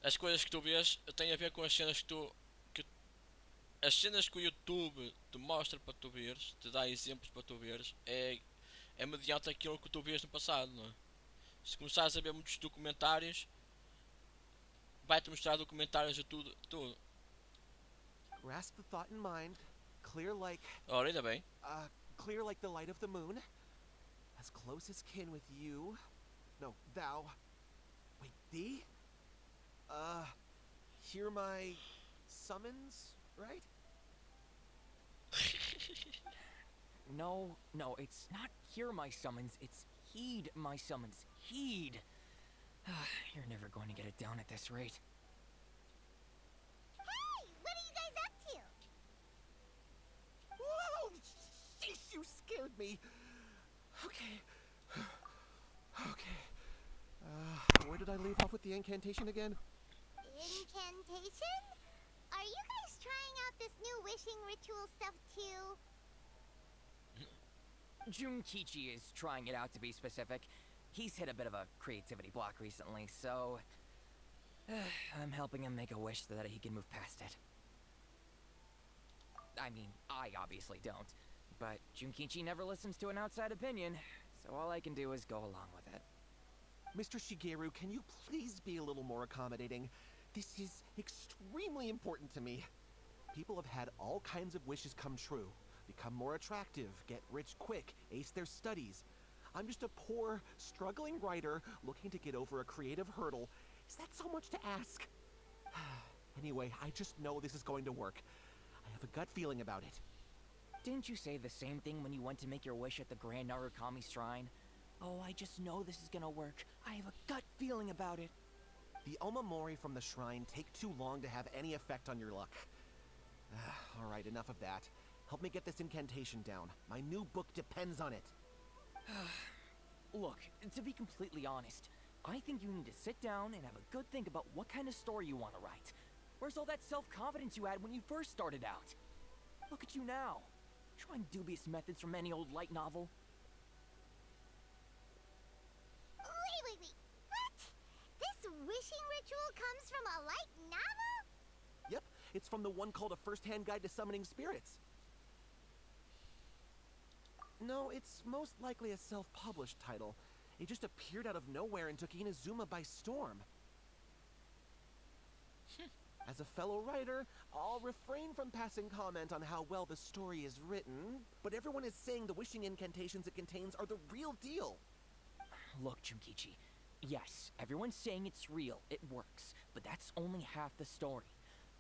As coisas que tu vês têm a ver com as cenas que tu. As cenas que o YouTube te mostra para tu veres, te dá exemplos para tu veres, é mediante aquilo que tu vês no passado, não é? Se começares a ver muitos documentários, vai-te mostrar documentários de tudo, tudo. Grasp the thought in mind. Clear like Ora, ainda bem. clear like the light of the moon. As close as kin with you. No, thou. Wait, thee? Hear my summons, right? No, it's not hear my summons, it's heed my summons. Heed. You're never going to get it down at this rate. Hey, what are you guys up to? Whoa! Sheesh, you scared me. Okay. Okay. Where did I leave off with the incantation again? Incantation? Are you guys trying out this new wishing ritual stuff too? Junkichi is trying it out, to be specific. He's hit a bit of a creativity block recently, so I'm helping him make a wish so that he can move past it. I mean, I obviously don't, but Junkichi never listens to an outside opinion, so all I can do is go along with it. Mr. Shigeru, can you please be a little more accommodating? This is extremely important to me. People have had all kinds of wishes come true. Become more attractive, get rich quick, ace their studies. I'm just a poor, struggling writer looking to get over a creative hurdle. Is that so much to ask? Anyway, I just know this is going to work. I have a gut feeling about it. Didn't you say the same thing when you went to make your wish at the Grand Narukami Shrine? Oh, I just know this is gonna work. I have a gut feeling about it. The Omamori from the shrine take too long to have any effect on your luck. Alright, enough of that. Help me get this incantation down. My new book depends on it. Look, to be completely honest, I think you need to sit down and have a good think about what kind of story you want to write. Where's all that self-confidence you had when you first started out? Look at you now, trying dubious methods from any old light novel. Wait. What? This wishing ritual comes from a light novel? Yep, it's from the one called A First-Hand Guide to Summoning Spirits. No, it's most likely a self-published title. It just appeared out of nowhere and took Inazuma by storm. As a fellow writer, I'll refrain from passing comment on how well the story is written, but everyone is saying the wishing incantations it contains are the real deal. Look, Junkichi, yes, everyone's saying it's real, it works, but that's only half the story.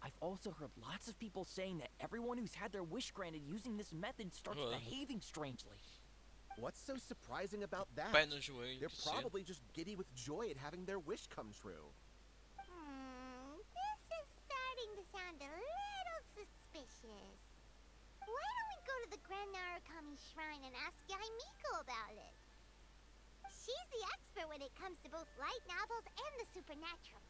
I've also heard lots of people saying that everyone who's had their wish granted using this method starts behaving strangely. What's so surprising about that? They're probably just giddy with joy at having their wish come true. This is starting to sound a little suspicious. Why don't we go to the Grand Narukami Shrine and ask Yaimiko about it? She's the expert when it comes to both light novels and the supernatural.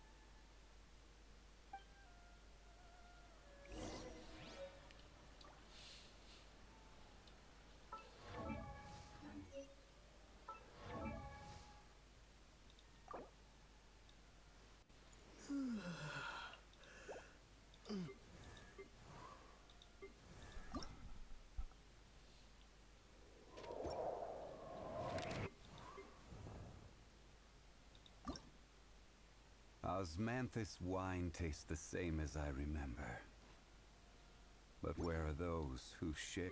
Osmanthus wine tastes the same as I remember. But where are those who share?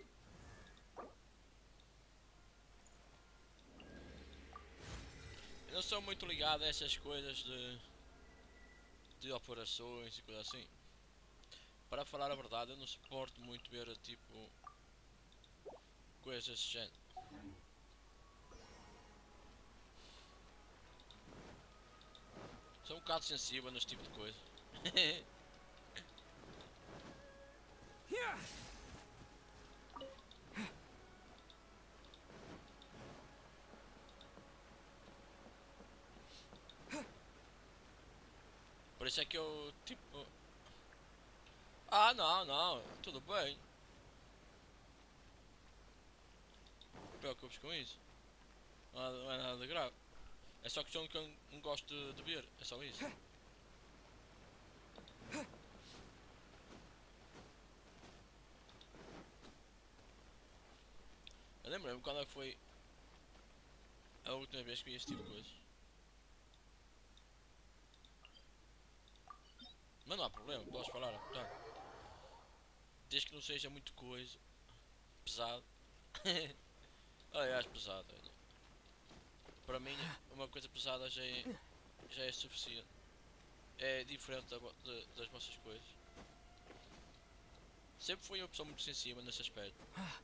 Eu não sou muito ligado a essas coisas de operações e coisas assim. Para falar a verdade, eu não suporto muito ver tipo coisas desse género. Sou um bocado sensível nesse tipo de coisa. Por isso é que eu, tipo... Ah, não, não, tudo bem. Não te preocupes com isso. Não é nada de grave. É só questão que eu não gosto de ver, é só isso. Eu lembro-me quando é que foi a última vez que vi esse tipo de coisas. Mas não há problema, podes falar, portanto. Desde que não seja muito coisa. Pesado. Aliás, pesado. Olha. Para mim, uma coisa pesada já é suficiente. É diferente das vossas coisas. Sempre fui uma pessoa muito sensível nesse aspecto. Ah.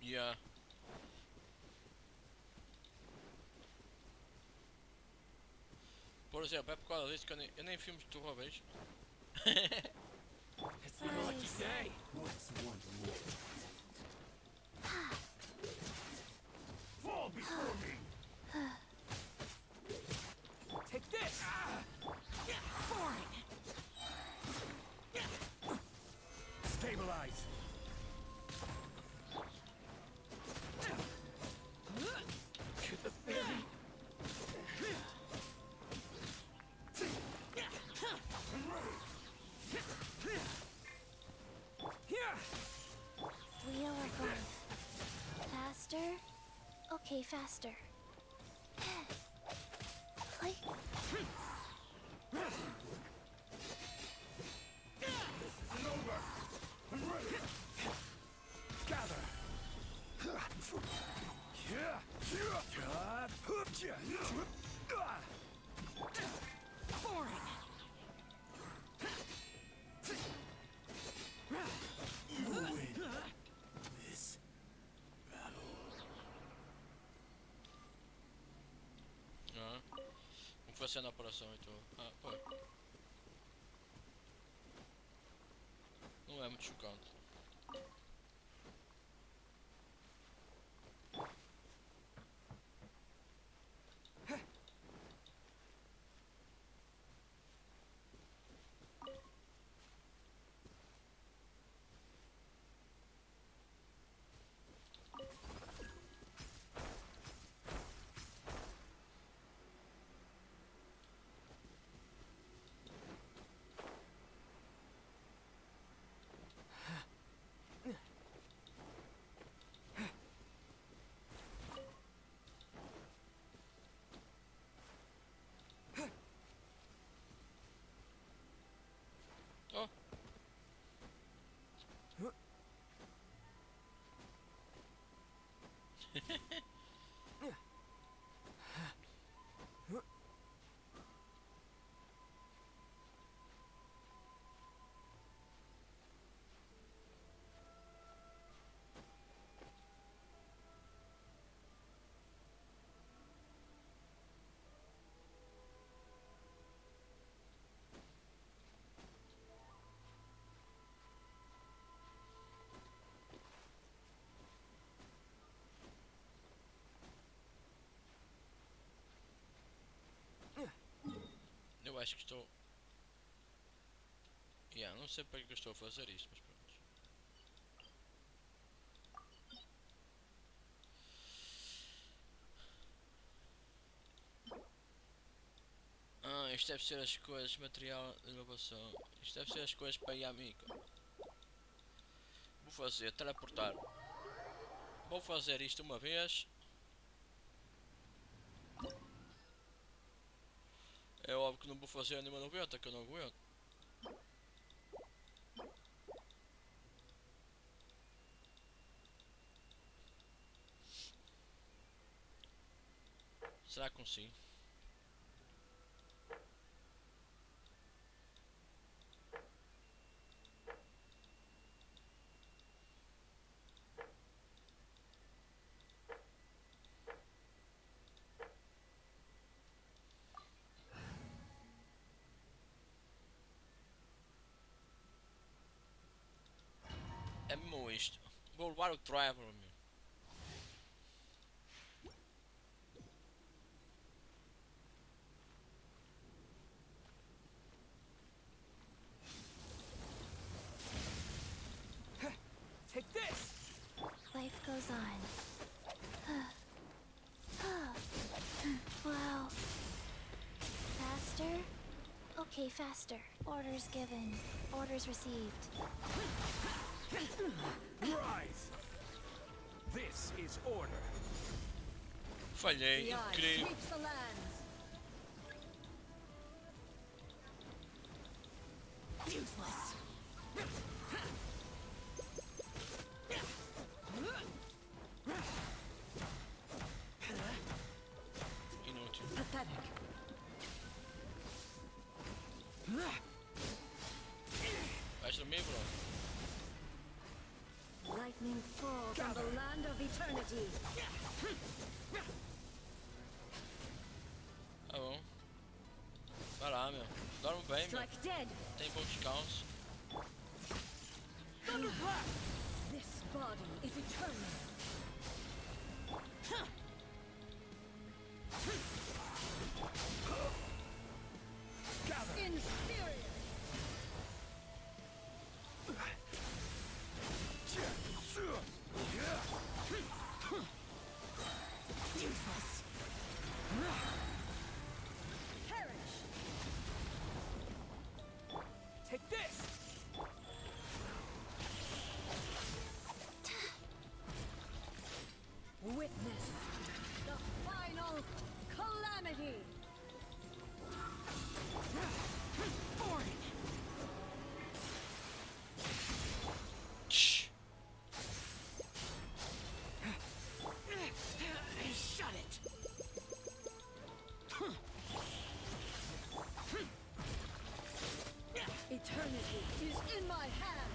Yeah. Por exemplo, é por causa disso que eu nem filmes de terror vejo. It's your lucky day. Fall before me! Take this. Stabilize! To the thing. Wheel or both? Faster? Okay, faster. Like... Gather! You win this battle. Ah. Como foi sendo a operação e tudo. Ah, foi. Não é muito chocante. Oh. Eu acho que estou... não sei para que eu estou a fazer isto, mas pronto. isto deve ser as coisas, material de inovação. Isto deve ser as coisas para ir amigo. Vou fazer, teleportar. Vou fazer isto uma vez. É óbvio que não vou fazer nenhuma 90, que eu não aguento. Será que consigo? É mesmo isto. Vou levar o Traveler, meu. Take this! Life goes on. Wow. Faster? Okay, faster. Orders given. Orders received. Rise! This is order. Falhei, The eye incrível. sweeps the lands. Useless! Inútil. Pathetic. Vais dormir, bro? Lightning falls on the land of eternity. Tá bom. Vai lá, meu. Dorme bem, meu. Strike dead. Tem bom descanso. This body is eternal. Inferior. Useless! Perish. Take this! Witness the final calamity. Boring! Shh. Shut it! Eternity is in my hand.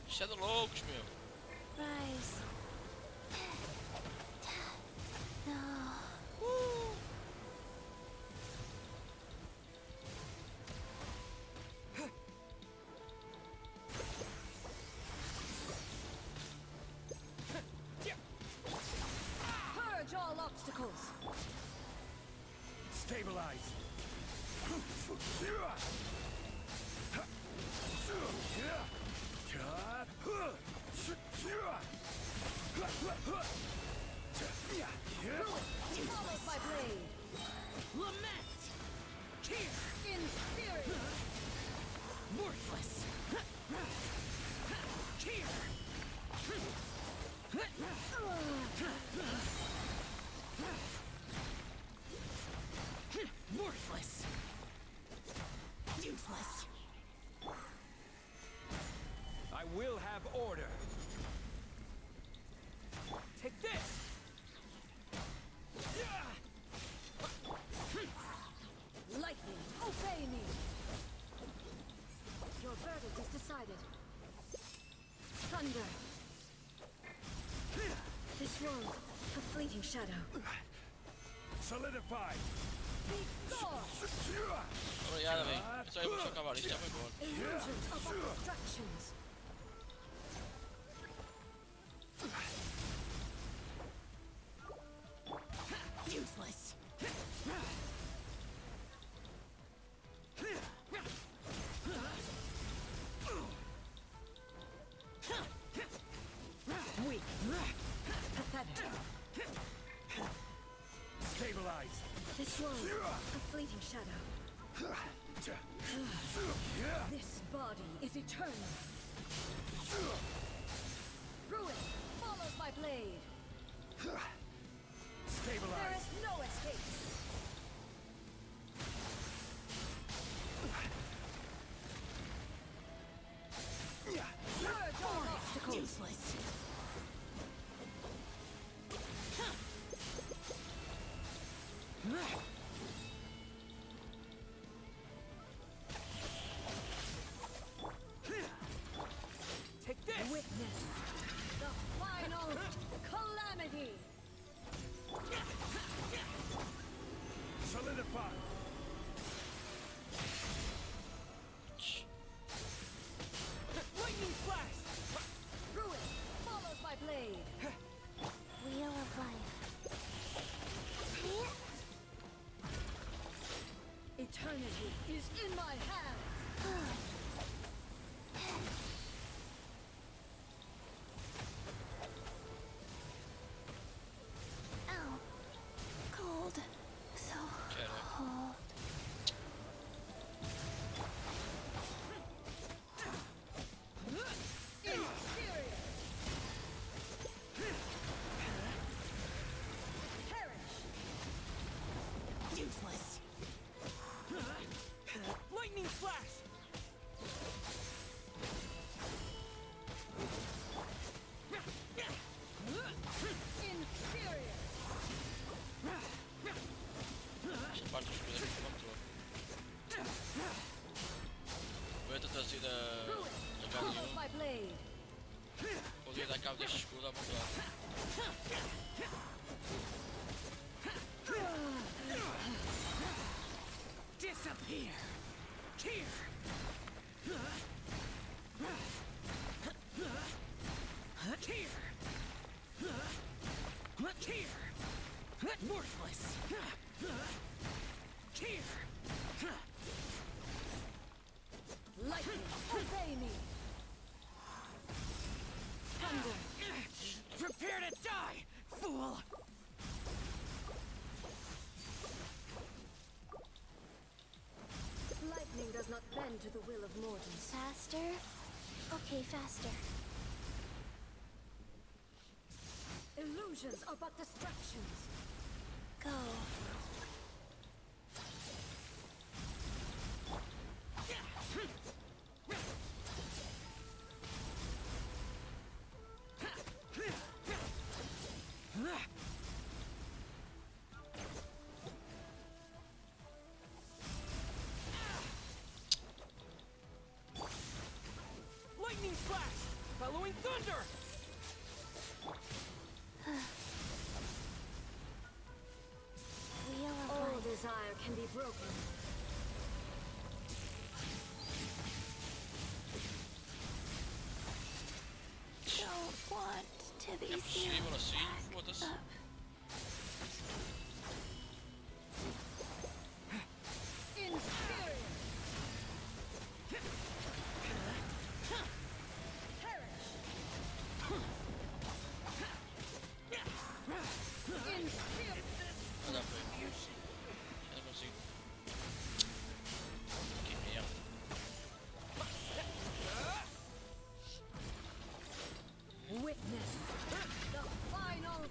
Isto é de loucos, meu. Rise. No. Purge all obstacles. Stabilize. Follow my blade. Lament! Inferior. Worthless! Worthless! Useless! I will have order. Take this! Lightning, obey me. Your verdict is decided. Thunder. This world, a fleeting shadow. Solidify. Be gone. Obrigado, bem. Eu só vou acabar isto, já foi embora. Illusions of obstructions. Useless! Weak. Pathetic. Stabilize. a fleeting shadow. This body is eternal. Ruin follows my blade. Stabilize. There is no escape. Merge all obstacles. Useless. Take this! Witness the final calamity. Solidify. Lightning flash! Ruin follows my blade. Wheel of life. Eternity is in my hands. Ow. Cold. So cold. Inferior. Perish. Useless. Lightning flash! Inferior. Esta parte dos poderes do controle. Vou tentar sair da Follows H1. my blade. Podia dar cabo deste escudo à vontade. Disappear! Here! Here! Worthless! Here! Lightning, obey me. Thunder. Prepare to die, fool! Lightning does not bend to the will of mortals. Faster? Okay, faster. Illusions are but distractions. Go. Lightning flash! Following thunder! Wheel of All life. desire can be broken. Don't want to be É possível assim? back Foda-se. up. Inferior. Perish. Inferior. Vai dar pra ele. Já não consigo. Que merda. Witness the final.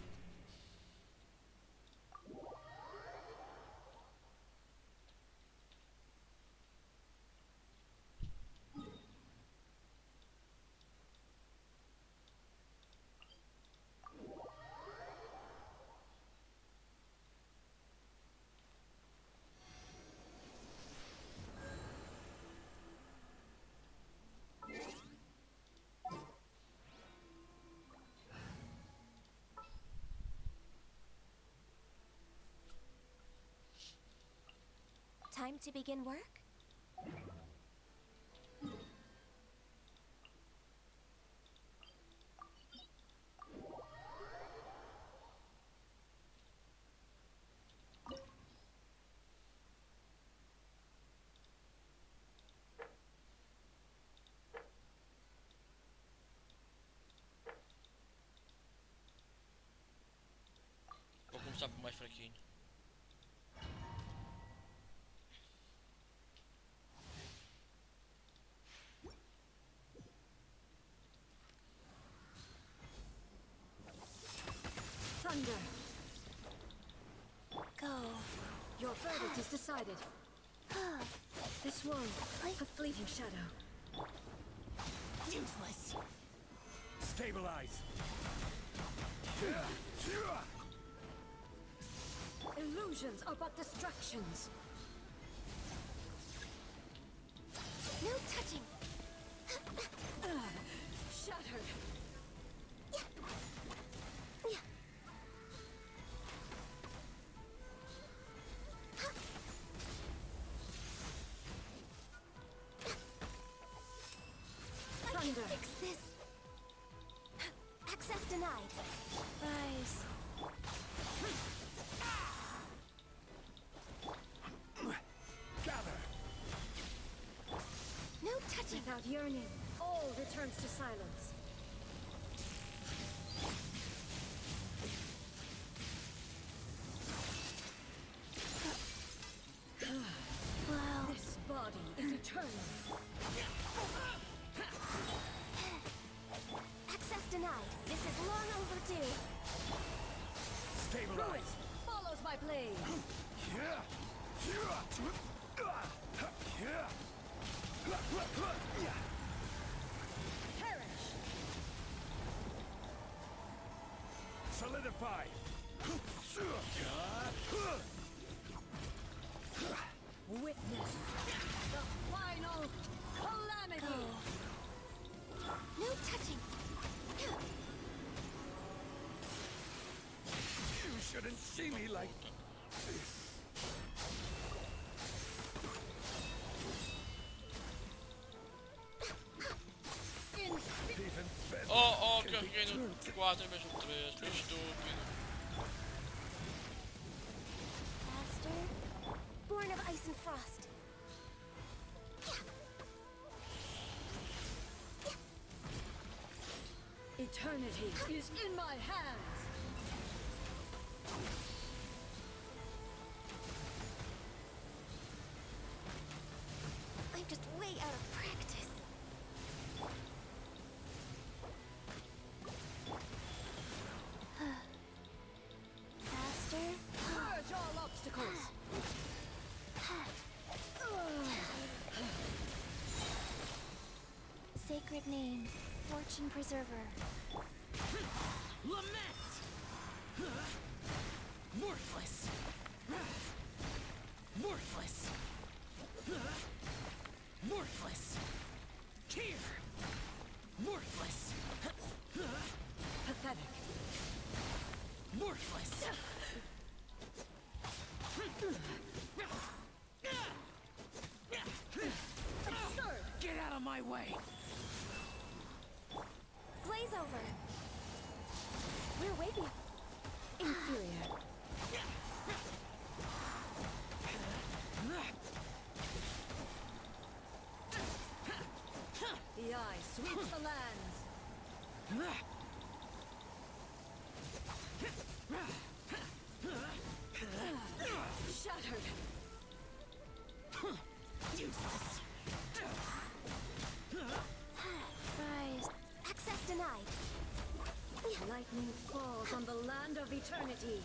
Time to begin work? Vou começar por mais fraquinho. subsided. This wall, a fleeting shadow. Useless. Stabilize. Illusions are but distractions. No touching. Shattered. I can fix this. Access denied. Rise. Gather. No touching. Without yearning, all returns to silence. Wow. This body is eternal. Access denied. This is long overdue. Stabilize. Follows my blade. Perish. Solidify. Witness the final calamity. No touching. You shouldn't see me like this. Even better. Oh, can carreguei be no turned. 4 em vez do 3, que estúpido. Master, born of ice and frost. Eternity is in my hands. I'm just way out of practice. Faster. Purge all obstacles. Sacred name, fortune preserver. Lament! Worthless! Worthless! Worthless! Tear! Worthless! Pathetic. Worthless! Absurd. Get out of my way! Blaze over. We're waiting. Inferior. The eye sweeps the lands. Shattered. Useless! Rise. Access denied. Lightning falls on the land of eternity.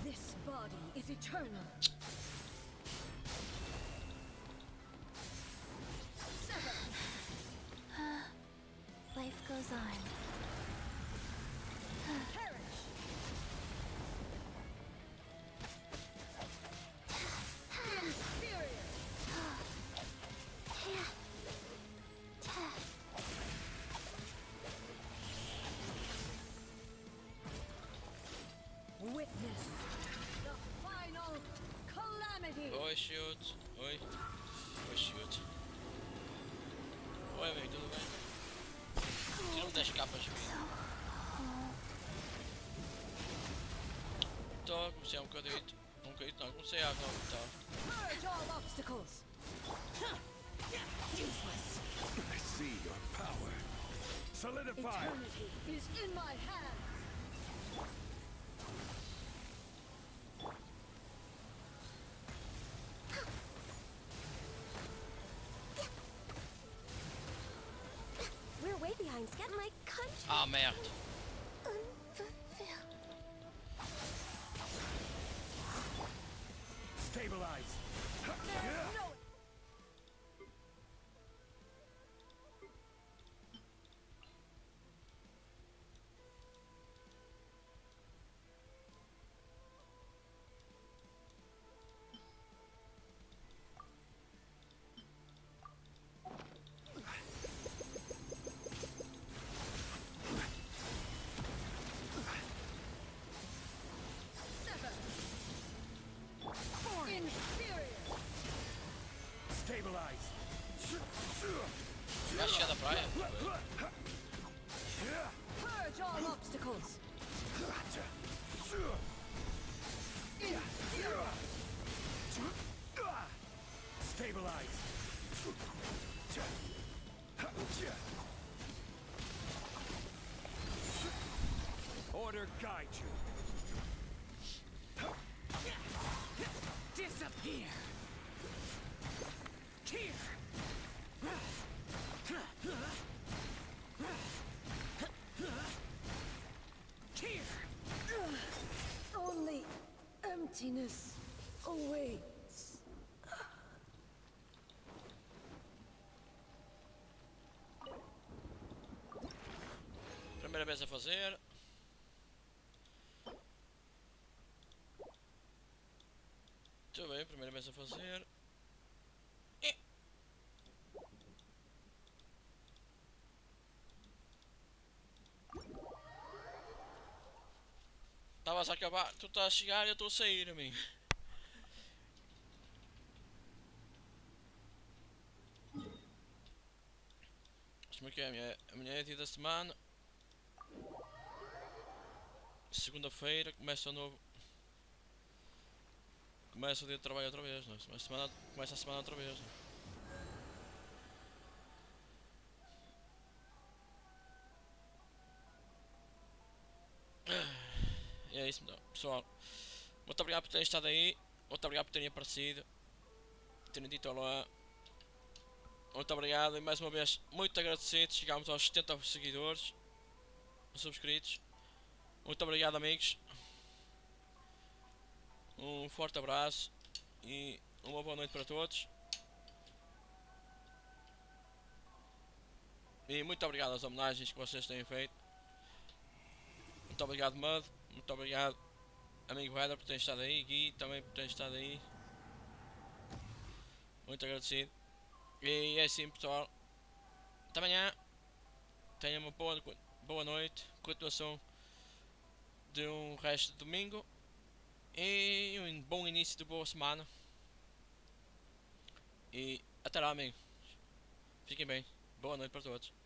This body is eternal. Life goes on. Perish. Inferior. Witness the final calamity. Oi, shoot. Oi. Oi, shoot. Oi, amigo, tudo bem? Tira-me das capas. Tô, comecei um bocadito. Um bocadito não, comecei a aguentar. Purge all obstacles. Useless! I see your power. Solidify. Eternity is in my hands. sometimes get my country Ah, merda. unfulfilled. Stabilize. Stabilize. Vai chegar da praia? Purge all obstacles. Stabilize. Order guide you. Disappear. Here. Here. Only emptiness awaits. Primeira vez a fazer. Muito bem, primeira vez a fazer. Estavas a acabar, tu estás a chegar e eu estou a sair, amigo. Como é que é? A minha é dia da semana. Segunda-feira começa o novo. Começa o dia de trabalho outra vez, não é? Começa a semana outra vez. Não é? E é isso, então, pessoal. Muito obrigado por terem estado aí. Muito obrigado por terem aparecido. Terem dito olá. Muito obrigado e mais uma vez muito agradecido. Chegámos aos 70 seguidores subscritos. Muito obrigado, amigos. Um forte abraço e uma boa noite para todos. E muito obrigado às homenagens que vocês têm feito. Muito obrigado, Mud. Muito obrigado, amigo Heather, por ter estado aí. Gui também por ter estado aí. Muito agradecido. E é assim, pessoal. Até amanhã. Tenham uma boa noite. Continuação de um resto de domingo. E um bom início de boa semana. E até lá, amigo. Fiquem bem. Boa noite para todos.